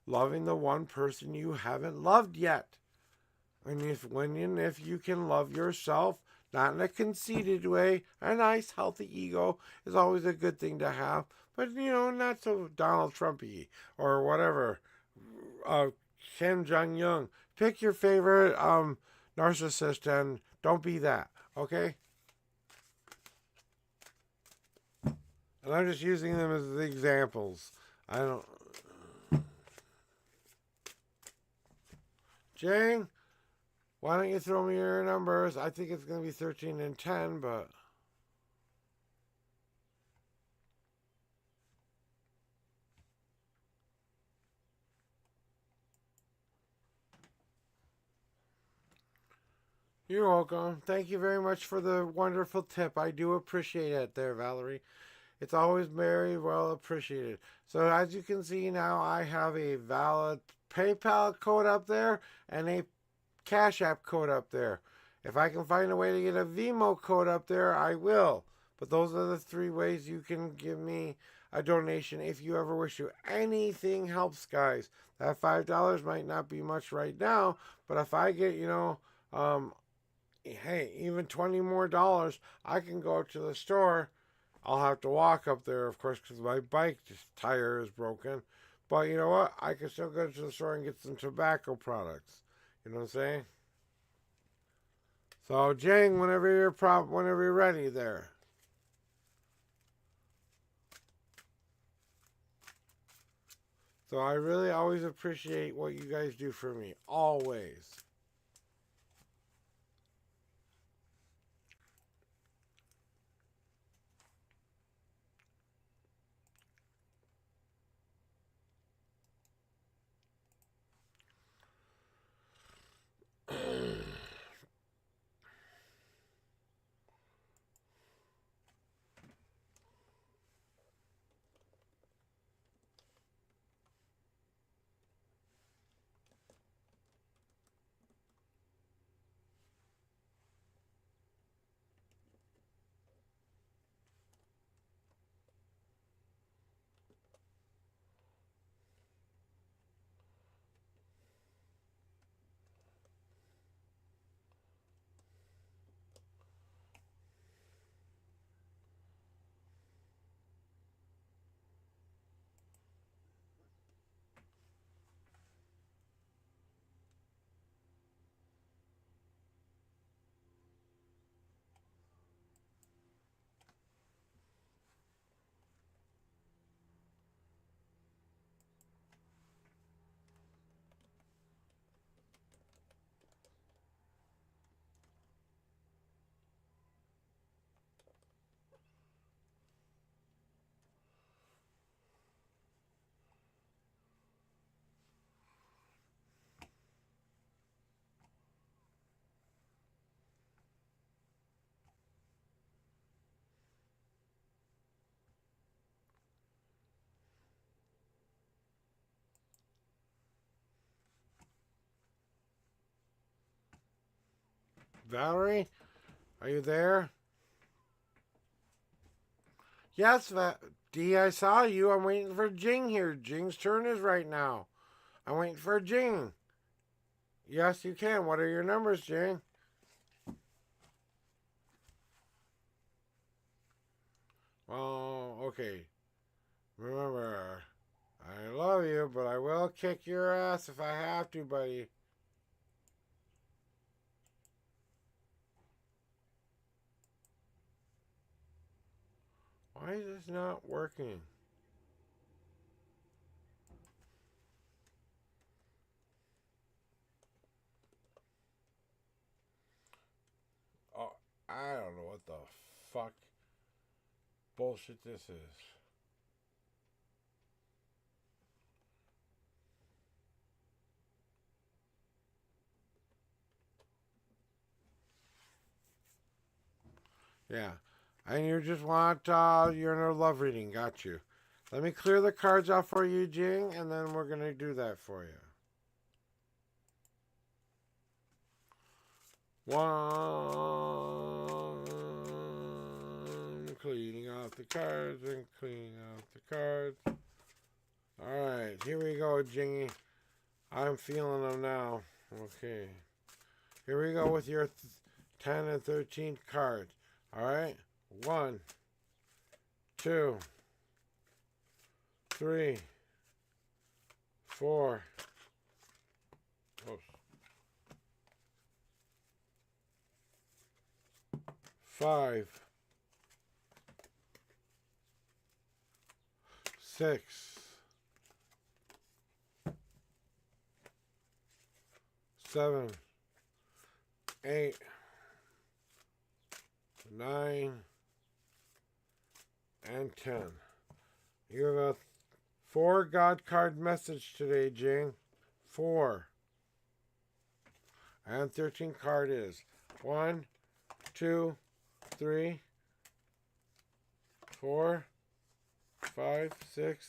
S3: loving the one person you haven't loved yet. And if you can love yourself, not in a conceited way, a nice healthy ego is always a good thing to have, but not so Donald Trumpy or whatever. Kim Jong Un. Pick your favorite narcissist and don't be that. Okay? And I'm just using them as the examples. I don't. Jane, why don't you throw me your numbers? I think it's going to be 13 and 10, but. You're welcome. Thank you very much for the wonderful tip. I do appreciate it there, Valerie. It's always very well appreciated. So as you can see now, I have a valid PayPal code up there and a Cash App code up there. If I can find a way to get a Venmo code up there, I will. But those are the three ways you can give me a donation if you ever wish to. Anything helps, guys. That $5 might not be much right now, but if I get, hey, even $20 more, I can go to the store. I'll have to walk up there, of course, because my bike tire is broken. But you know what? I can still go to the store and get some tobacco products. You know what I'm saying? So, Jane, whenever you're ready there. So I really always appreciate what you guys do for me. Always. Valerie, are you there? Yes, D, I saw you. I'm waiting for Jing here. Jing's turn is right now. I'm waiting for Jing. Yes, you can. What are your numbers, Jing? Oh, okay. Remember, I love you, but I will kick your ass if I have to, buddy. Why is this not working? Oh, I don't know what the fuck bullshit this is. Yeah. And you just want you're in a love reading. Got you. Let me clear the cards off for you, Jing, and then we're going to do that for you. One. Cleaning off the cards and cleaning off the cards. Alright, here we go, Jingy. I'm feeling them now. Okay. Here we go with your 10 and 13 cards. Alright. 1, 2, 3, 4. Oops. 5, 6, 7, 8, 9, and 10. You have a 4 God card message today, Jing. 4. And 13 card is 1, 2, 3, 4, 5, 6,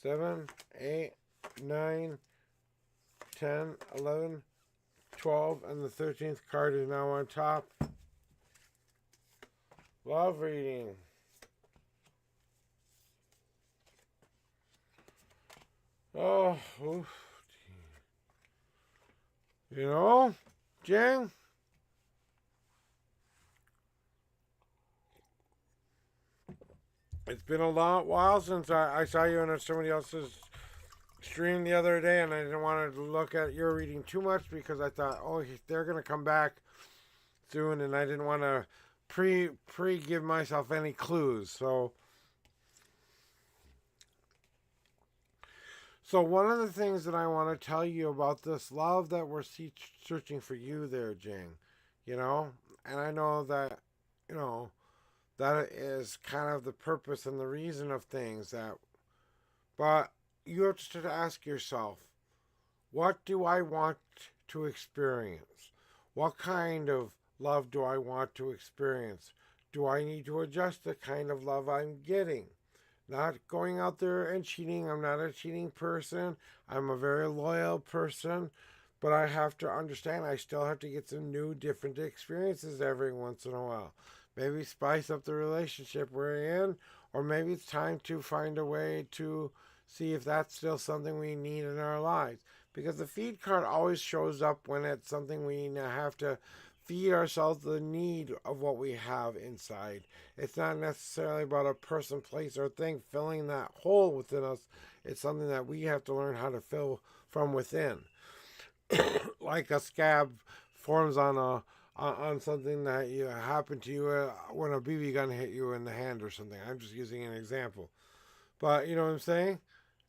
S3: 7, 8, 9, 10, 11, 12, and the 13th card is now on top. Love reading. Oh, oof. You know, Jing? It's been a while since I saw you on somebody else's stream the other day, and I didn't want to look at your reading too much because I thought, oh, they're going to come back soon, and I didn't want to pre give myself any clues. So one of the things that I want to tell you about this love that we're searching for you there, Jing, you know, and I know that, you know, that is kind of the purpose and the reason of things that, but you have to ask yourself, what do I want to experience? What kind of love do I want to experience? Do I need to adjust the kind of love I'm getting? Not going out there and cheating. I'm not a cheating person. I'm a very loyal person. But I have to understand I still have to get some new, different experiences every once in a while. Maybe spice up the relationship we're in, or maybe it's time to find a way to see if that's still something we need in our lives. Because the feed card always shows up when it's something we have to feed ourselves the need of what we have inside. It's not necessarily about a person, place, or thing filling that hole within us. It's something that we have to learn how to fill from within. Like a scab forms on something that happened to you when a BB gun hit you in the hand or something. I'm just using an example. But you know what I'm saying?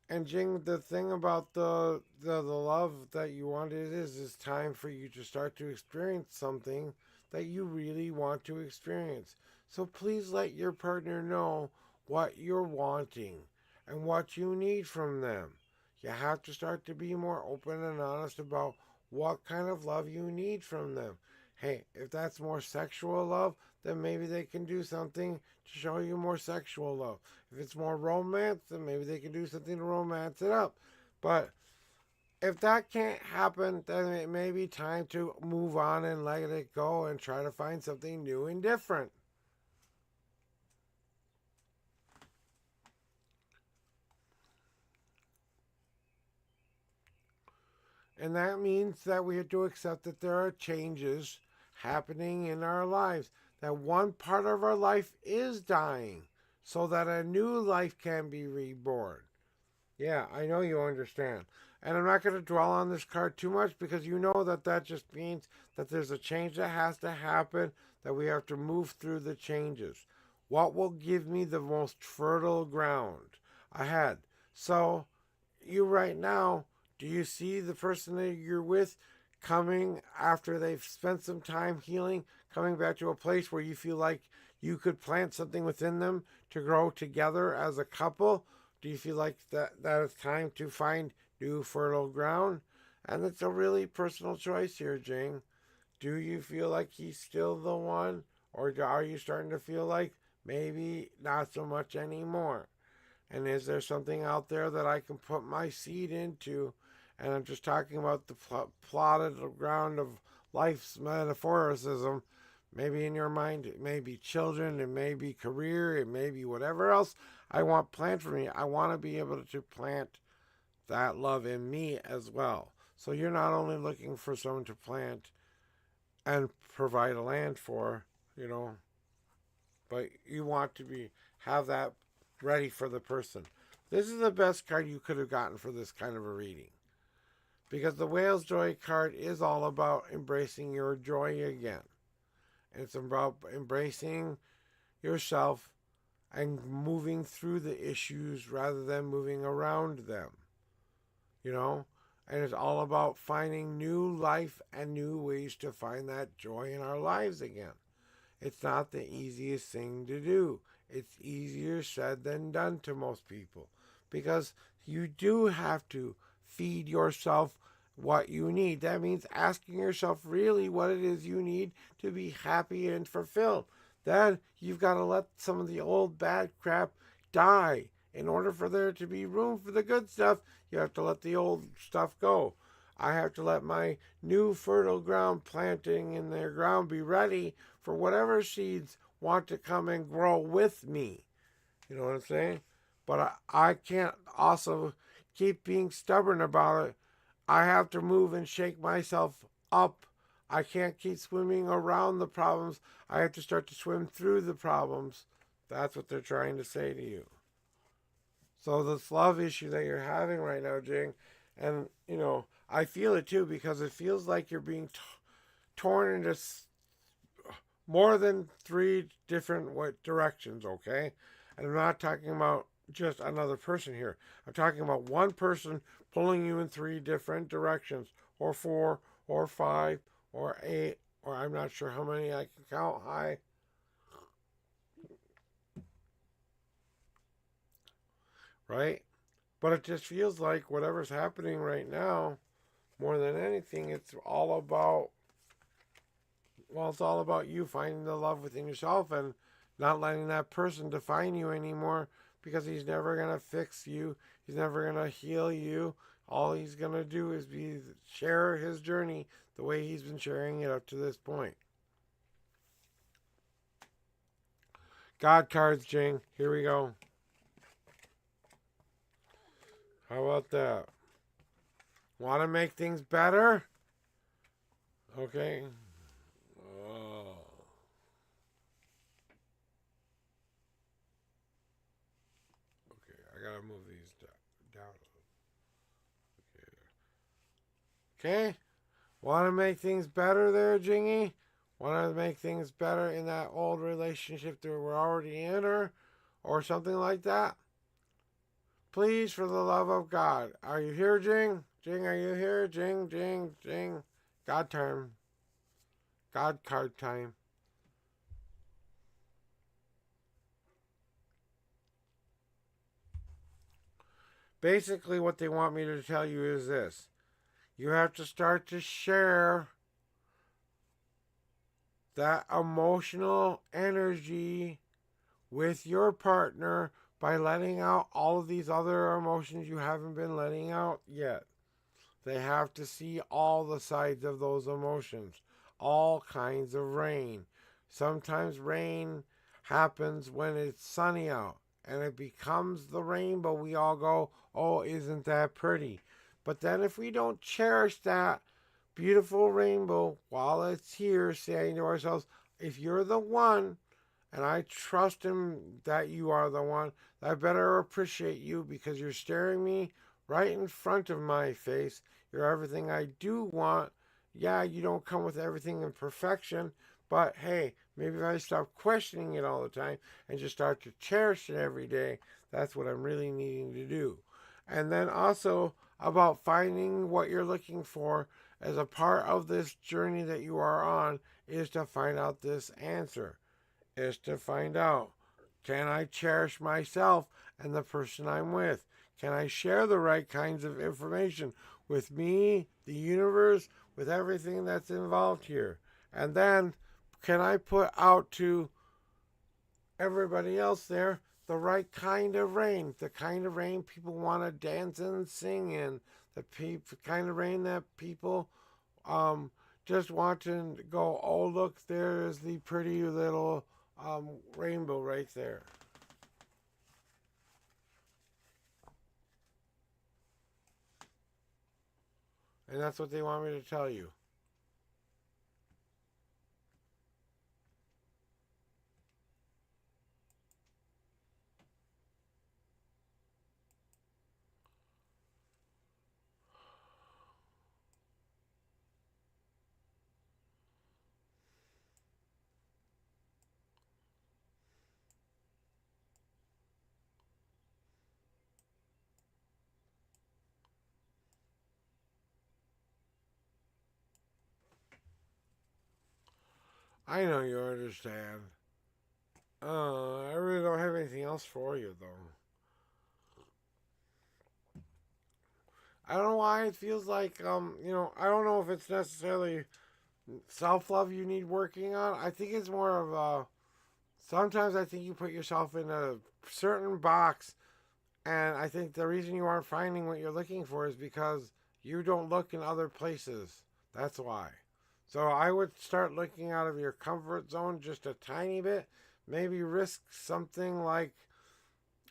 S3: And Jing, the thing about the love that you wanted is it's time for you to start to experience something that you really want to experience. So please let your partner know what you're wanting and what you need from them. You have to start to be more open and honest about what kind of love you need from them. Hey, if that's more sexual love, then maybe they can do something to show you more sexual love. If it's more romance, then maybe they can do something to romance it up. But if that can't happen, then it may be time to move on and let it go and try to find something new and different. And that means that we have to accept that there are changes happening in our lives, that one part of our life is dying so that a new life can be reborn. Yeah, I know you understand. And I'm not going to dwell on this card too much because you know that that just means that there's a change that has to happen, that we have to move through the changes. What will give me the most fertile ground ahead? So, you right now, do you see the person that you're with coming after they've spent some time healing, coming back to a place where you feel like you could plant something within them to grow together as a couple? Do you feel like that it's time to find new fertile ground? And it's a really personal choice here, Jing. Do you feel like he's still the one? Or are you starting to feel like maybe not so much anymore? And is there something out there that I can put my seed into? And I'm just talking about the plotted ground of life's metaphoricism. Maybe in your mind, it may be children, it may be career, it may be whatever else I want planned for me. I want to be able to plant that love in me as well. So you're not only looking for someone to plant and provide a land for, you know, but you want to have that ready for the person. This is the best card you could have gotten for this kind of a reading. Because the Whale's Joy card is all about embracing your joy again. It's about embracing yourself and moving through the issues rather than moving around them. You know? And it's all about finding new life and new ways to find that joy in our lives again. It's not the easiest thing to do. It's easier said than done to most people. Because you do have to feed yourself what you need. That means asking yourself really what it is you need to be happy and fulfilled. Then you've got to let some of the old bad crap die. In order for there to be room for the good stuff, you have to let the old stuff go. I have to let my new fertile ground planting in their ground be ready for whatever seeds want to come and grow with me. You know what I'm saying? But I can't also keep being stubborn about it. I have to move and shake myself up. I can't keep swimming around the problems. I have to start to swim through the problems. That's what they're trying to say to you. So this love issue that you're having right now, Jing, and, you know, I feel it too because it feels like you're being torn into more than three different directions, okay? And I'm not talking about just another person here. I'm talking about one person pulling you in three different directions, or four, or five, or eight, or I'm not sure how many I can count high. Right? But it just feels like whatever's happening right now, more than anything, it's all about, well, it's all about you finding the love within yourself and not letting that person define you anymore, because he's never going to fix you. He's never going to heal you. All he's going to do is share his journey the way he's been sharing it up to this point. God cards, Jing. Here we go. How about that? Want to make things better? Okay. Oh. Okay, I gotta move these down. Okay. Want to make things better there, Jingy? Want to make things better in that old relationship that we're already in, or something like that? Please, for the love of God. Are you here, Jing? Jing, are you here? Jing, Jing, Jing. God time. God card time. Basically, what they want me to tell you is this. You have to start to share that emotional energy with your partner by letting out all of these other emotions you haven't been letting out yet. They have to see all the sides of those emotions, all kinds of rain. Sometimes rain happens when it's sunny out and it becomes the rainbow. We all go, oh, isn't that pretty? But then if we don't cherish that beautiful rainbow while it's here, saying to ourselves, if you're the one, and I trust him that you are the one, I better appreciate you because you're staring me right in front of my face. You're everything I do want. Yeah, you don't come with everything in perfection, but hey, maybe if I stop questioning it all the time and just start to cherish it every day, that's what I'm really needing to do. And then also about finding what you're looking for as a part of this journey that you are on is to find out this answer, is to find out, can I cherish myself and the person I'm with? Can I share the right kinds of information with me, the universe, with everything that's involved here? And then, can I put out to everybody else there the right kind of rain? The kind of rain people want to dance and sing in. The kind of rain that people just want to go, oh, look, there is the pretty little rainbow right there. And that's what they want me to tell you. I know you understand. I really don't have anything else for you, though. I don't know why it feels like, I don't know if it's necessarily self love you need working on. I think it's more of a. Sometimes I think you put yourself in a certain box, and I think the reason you aren't finding what you're looking for is because you don't look in other places. That's why. So I would start looking out of your comfort zone just a tiny bit. Maybe risk something like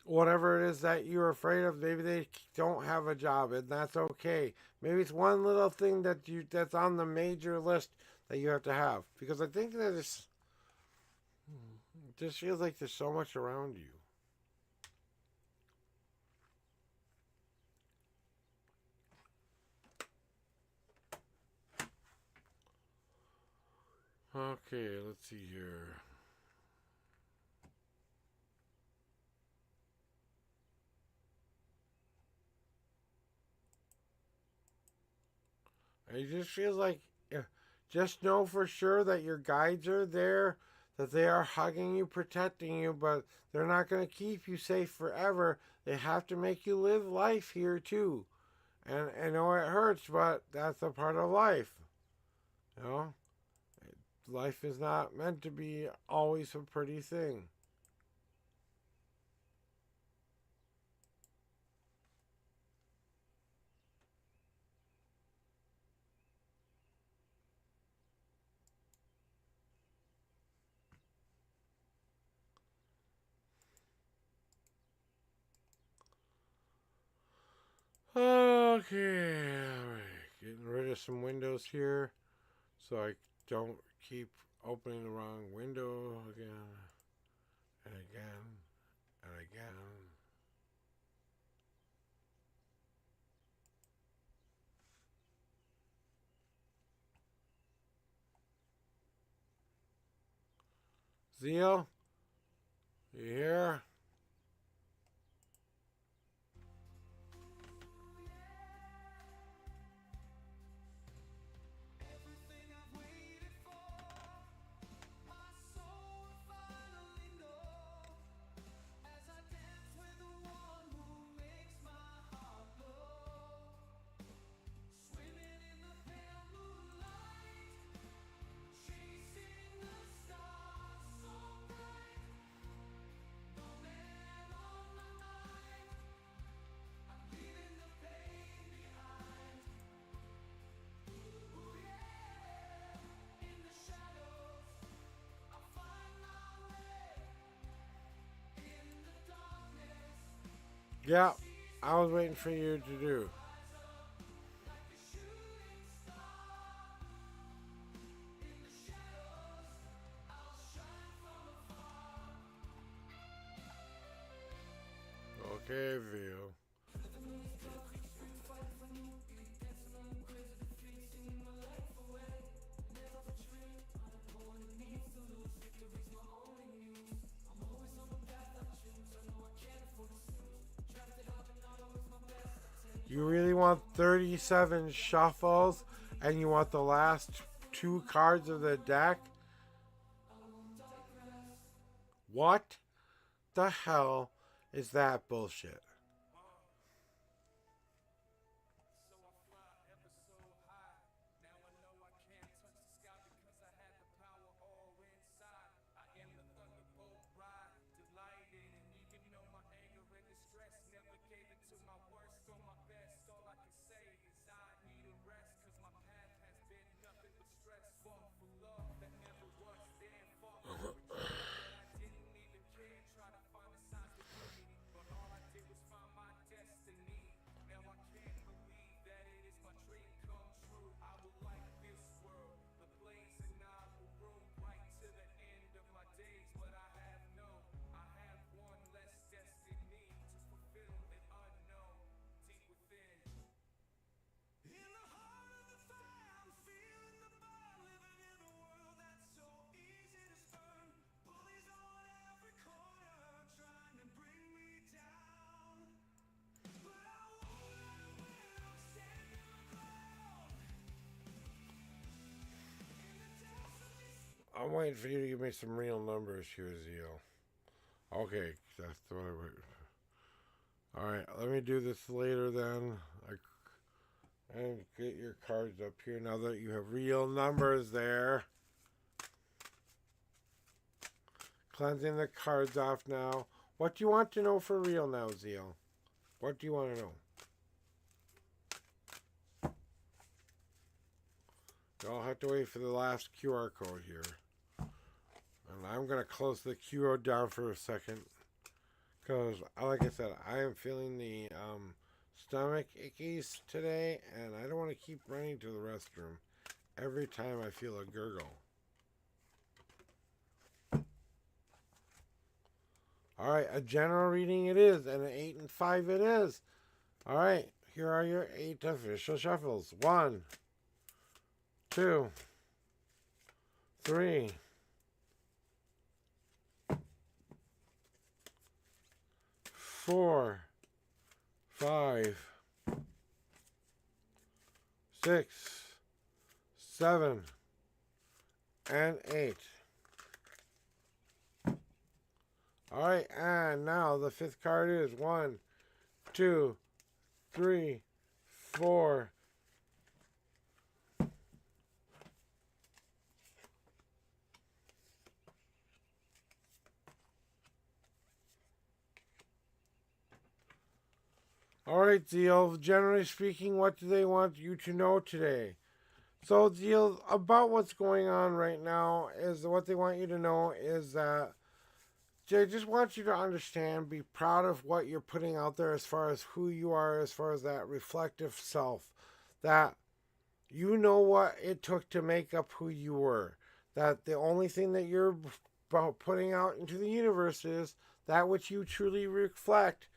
S3: whatever it is that you're afraid of. Maybe they don't have a job, and that's okay. Maybe it's one little thing that's on the major list that you have to have. Because I think that it just feels like there's so much around you. Okay, let's see here. It just feels like, just know for sure that your guides are there, that they are hugging you, protecting you, but they're not going to keep you safe forever. They have to make you live life here too. And I know it hurts, but that's a part of life. You know, life is not meant to be always a pretty thing. Okay, all right. Getting rid of some windows here so I don't keep opening the wrong window again and again and again. Zeal, you here?
S1: Everything I've waited for, my soul will finally know. As I dance with the one who makes my heart glow. Swimming in the pale moonlight, chasing the stars so bright. Don't
S3: Yeah, I was waiting for you to do. Okay, view. You really want 37 shuffles and you want the last two cards of the deck? What the hell is that bullshit?
S1: So I fly ever so high. Now I know I can't touch the sky because I have the power all inside. I am the thunderbolt ride, delighted, and even though my anger and distress never gave it to my worst or my best, all I can say is I need a rest, cause my path has been nothing but stress. Fought for love that never was there, fought for rejection that I didn't even care. Try to find the signs within me, but all I did was find my destiny. Now I can't believe that it is my dream come true. I will light this world, the blaze, and I will roam right to the end of my days. But I have one less destiny to fulfill an unknown deep within. In the heart of the fire, I'm feeling the burn, living in a world that's so easy to spurn. Bullies on every corner, trying to bring me down. But I won't let 'em win, I'm standing my ground. In the depths of this.
S3: I'm waiting for you to give me some real numbers here, Zeal. Okay, that's what I wait. Alright, let me do this later then. And get your cards up here now that you have real numbers there. Cleansing the cards off now. What do you want to know for real now, Zeal? What do you want to know? You'll have to wait for the last QR code here. And I'm going to close the QR down for a second. Because, like I said, I am feeling the stomach ickies today. And I don't want to keep running to the restroom every time I feel a gurgle. Alright, a general reading it is. And an 8 and 5 it is. Alright, here are your 8 official shuffles. 1, 2, 3, 4, 5, 6, 7, and 8. Alright, and now the 5th card is 1, 2, 3, 4. Alright, Zeal, generally speaking, what do they want you to know today? So, Zeal, about what's going on right now is what they want you to know is that they just want you to understand, be proud of what you're putting out there as far as who you are, as far as that reflective self. That you know what it took to make up who you were. That the only thing that you're putting out into the universe is that which you truly reflect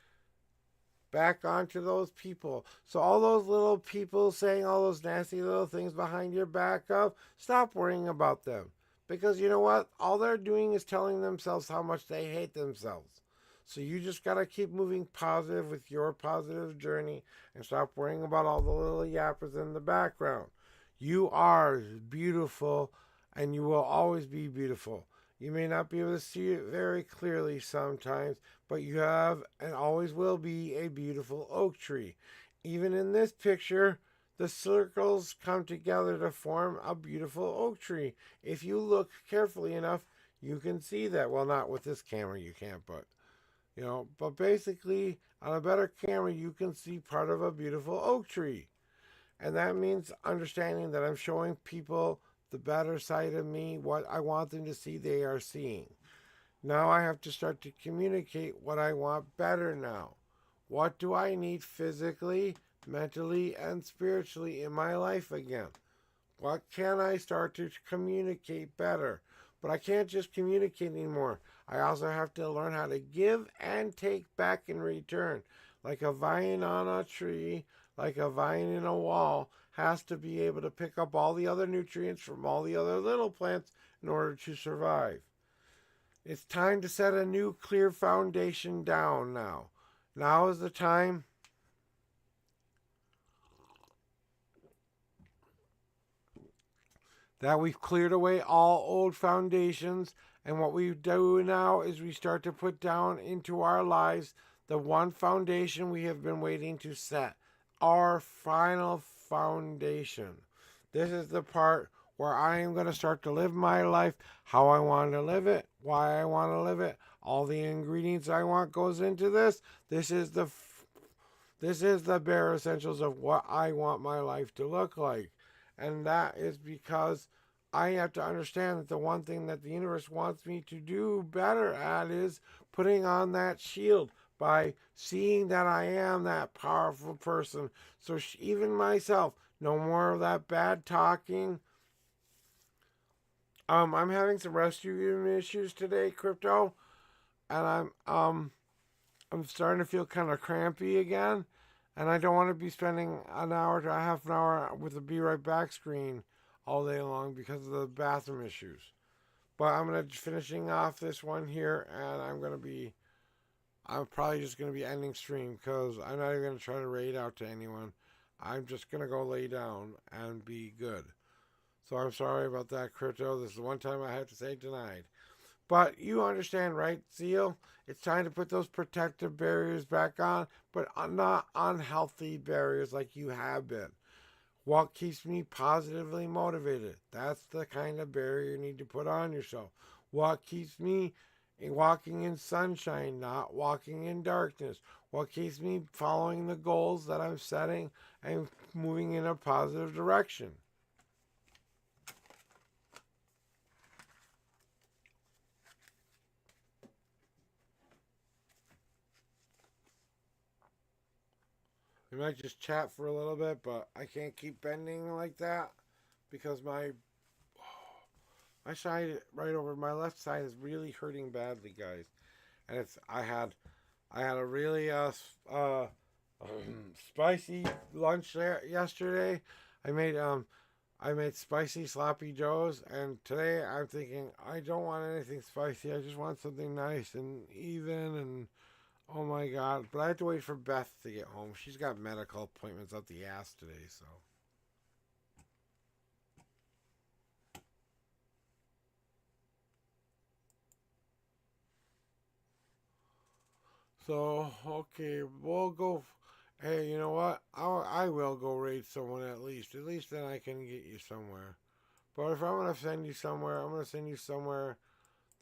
S3: back onto those people. So all those little people saying all those nasty little things behind your back of, stop worrying about them. Because you know what? All they're doing is telling themselves how much they hate themselves. So you just got to keep moving positive with your positive journey and stop worrying about all the little yappers in the background. You are beautiful and you will always be beautiful. You may not be able to see it very clearly sometimes, but you have and always will be a beautiful oak tree. Even in this picture, the circles come together to form a beautiful oak tree. If you look carefully enough, you can see that. Well, not with this camera, you can't, but basically, on a better camera, you can see part of a beautiful oak tree. And that means understanding that I'm showing people the better side of me, what I want them to see, they are seeing. Now I have to start to communicate what I want better now. What do I need physically, mentally, and spiritually in my life again? What can I start to communicate better? But I can't just communicate anymore. I also have to learn how to give and take back in return. Like a vine on a tree, like a vine in a wall, has to be able to pick up all the other nutrients from all the other little plants in order to survive. It's time to set a new clear foundation down now. Now is the time that we've cleared away all old foundations, and what we do now is we start to put down into our lives the one foundation we have been waiting to set, our final foundation. This is the part where I am going to start to live my life how I want to live it, why I want to live it, all the ingredients I want goes into this. This is the bare essentials of what I want my life to look like. And that is because I have to understand that the one thing that the universe wants me to do better at is putting on that shield by seeing that I am that powerful person. So even myself, no more of that bad talking. I'm having some rescue issues today, crypto, and I'm starting to feel kind of crampy again, and I don't want to be spending an hour to a half an hour with a be right back screen all day long because of the bathroom issues. But I'm gonna finishing off this one here, and I'm probably just gonna be ending stream because I'm not even gonna try to raid out to anyone. I'm just gonna go lay down and be good. So I'm sorry about that, crypto. This is the one time I have to say denied. But you understand, right, Seal? It's time to put those protective barriers back on, but not unhealthy barriers like you have been. What keeps me positively motivated? That's the kind of barrier you need to put on yourself. What keeps me walking in sunshine, not walking in darkness? What keeps me following the goals that I'm setting and moving in a positive direction? We might just chat for a little bit, but I can't keep bending like that because my side right over my left side is really hurting badly, guys. And I had a really spicy lunch there yesterday. I made I made spicy sloppy joes, and today I'm thinking I don't want anything spicy. I just want something nice and even and oh my god. But I have to wait for Beth to get home. She's got medical appointments up the ass today, so. So, okay, we'll go. Hey, you know what? I will go raid someone at least. At least then I can get you somewhere. But if I'm going to send you somewhere, I'm going to send you somewhere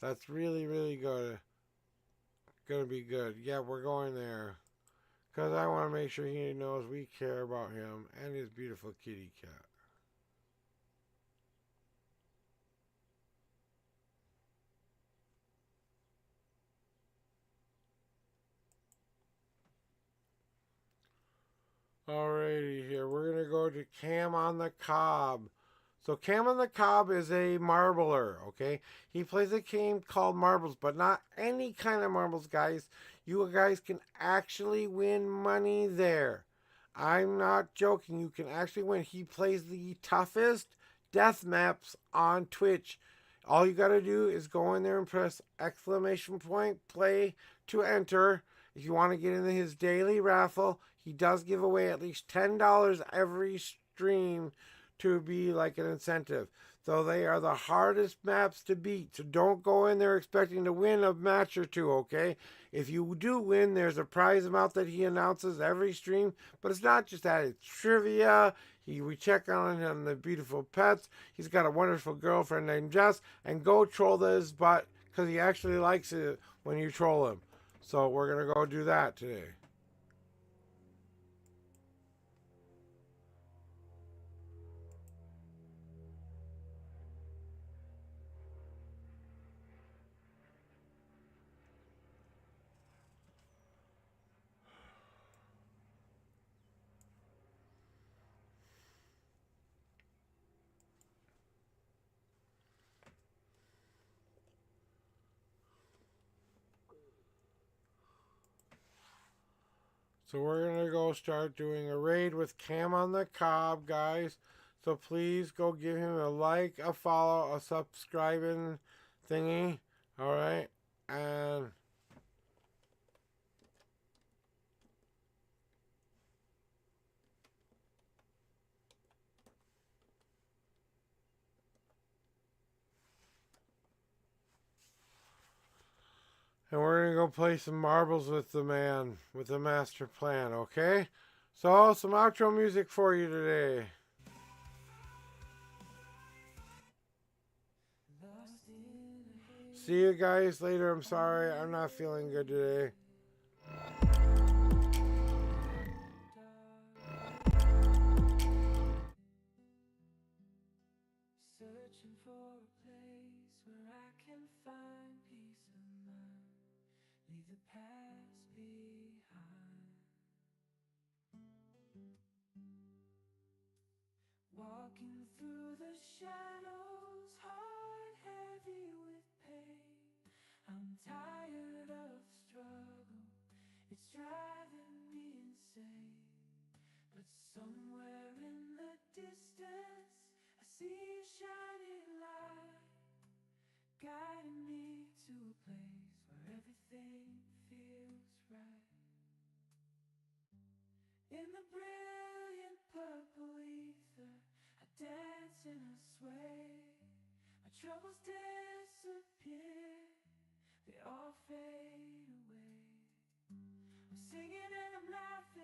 S3: that's really, really good. Going to be good. Yeah, we're going there. Because I want to make sure he knows we care about him and his beautiful kitty cat. Alrighty, here. We're going to go to Cam on the Cob. So Cam on the Cob is a marbler, okay? He plays a game called Marbles, but not any kind of marbles, guys. You guys can actually win money there. I'm not joking. You can actually win. He plays the toughest death maps on Twitch. All you got to do is go in there and press exclamation point play to enter. If you want to get into his daily raffle, he does give away at least $10 every stream to be like an incentive. Though they are the hardest maps to beat. So don't go in there expecting to win a match or two, okay? If you do win, there's a prize amount that he announces every stream. But it's not just that, it's trivia. We check on him, the beautiful pets. He's got a wonderful girlfriend named Jess. And go troll his butt because he actually likes it when you troll him. So we're going to go do that today. So we're going to go start doing a raid with Cam on the Cob, guys. So please go give him a like, a follow, a subscribing thingy. Alright? And we're going to go play some marbles with the man, with the master plan, okay? So, some outro music for you today. See you guys later. I'm sorry, I'm not feeling good today.
S1: Searching for a place where I can find peace of mind. Leave the past behind. Walking through the shadows, heart heavy with pain. I'm tired of struggle, it's driving me insane. But somewhere in the distance, I see a shining light, guiding me to a place where everything feels right. In the brilliant purple ether, I dance and I sway. My troubles disappear, they all fade away. I'm singing and I'm laughing.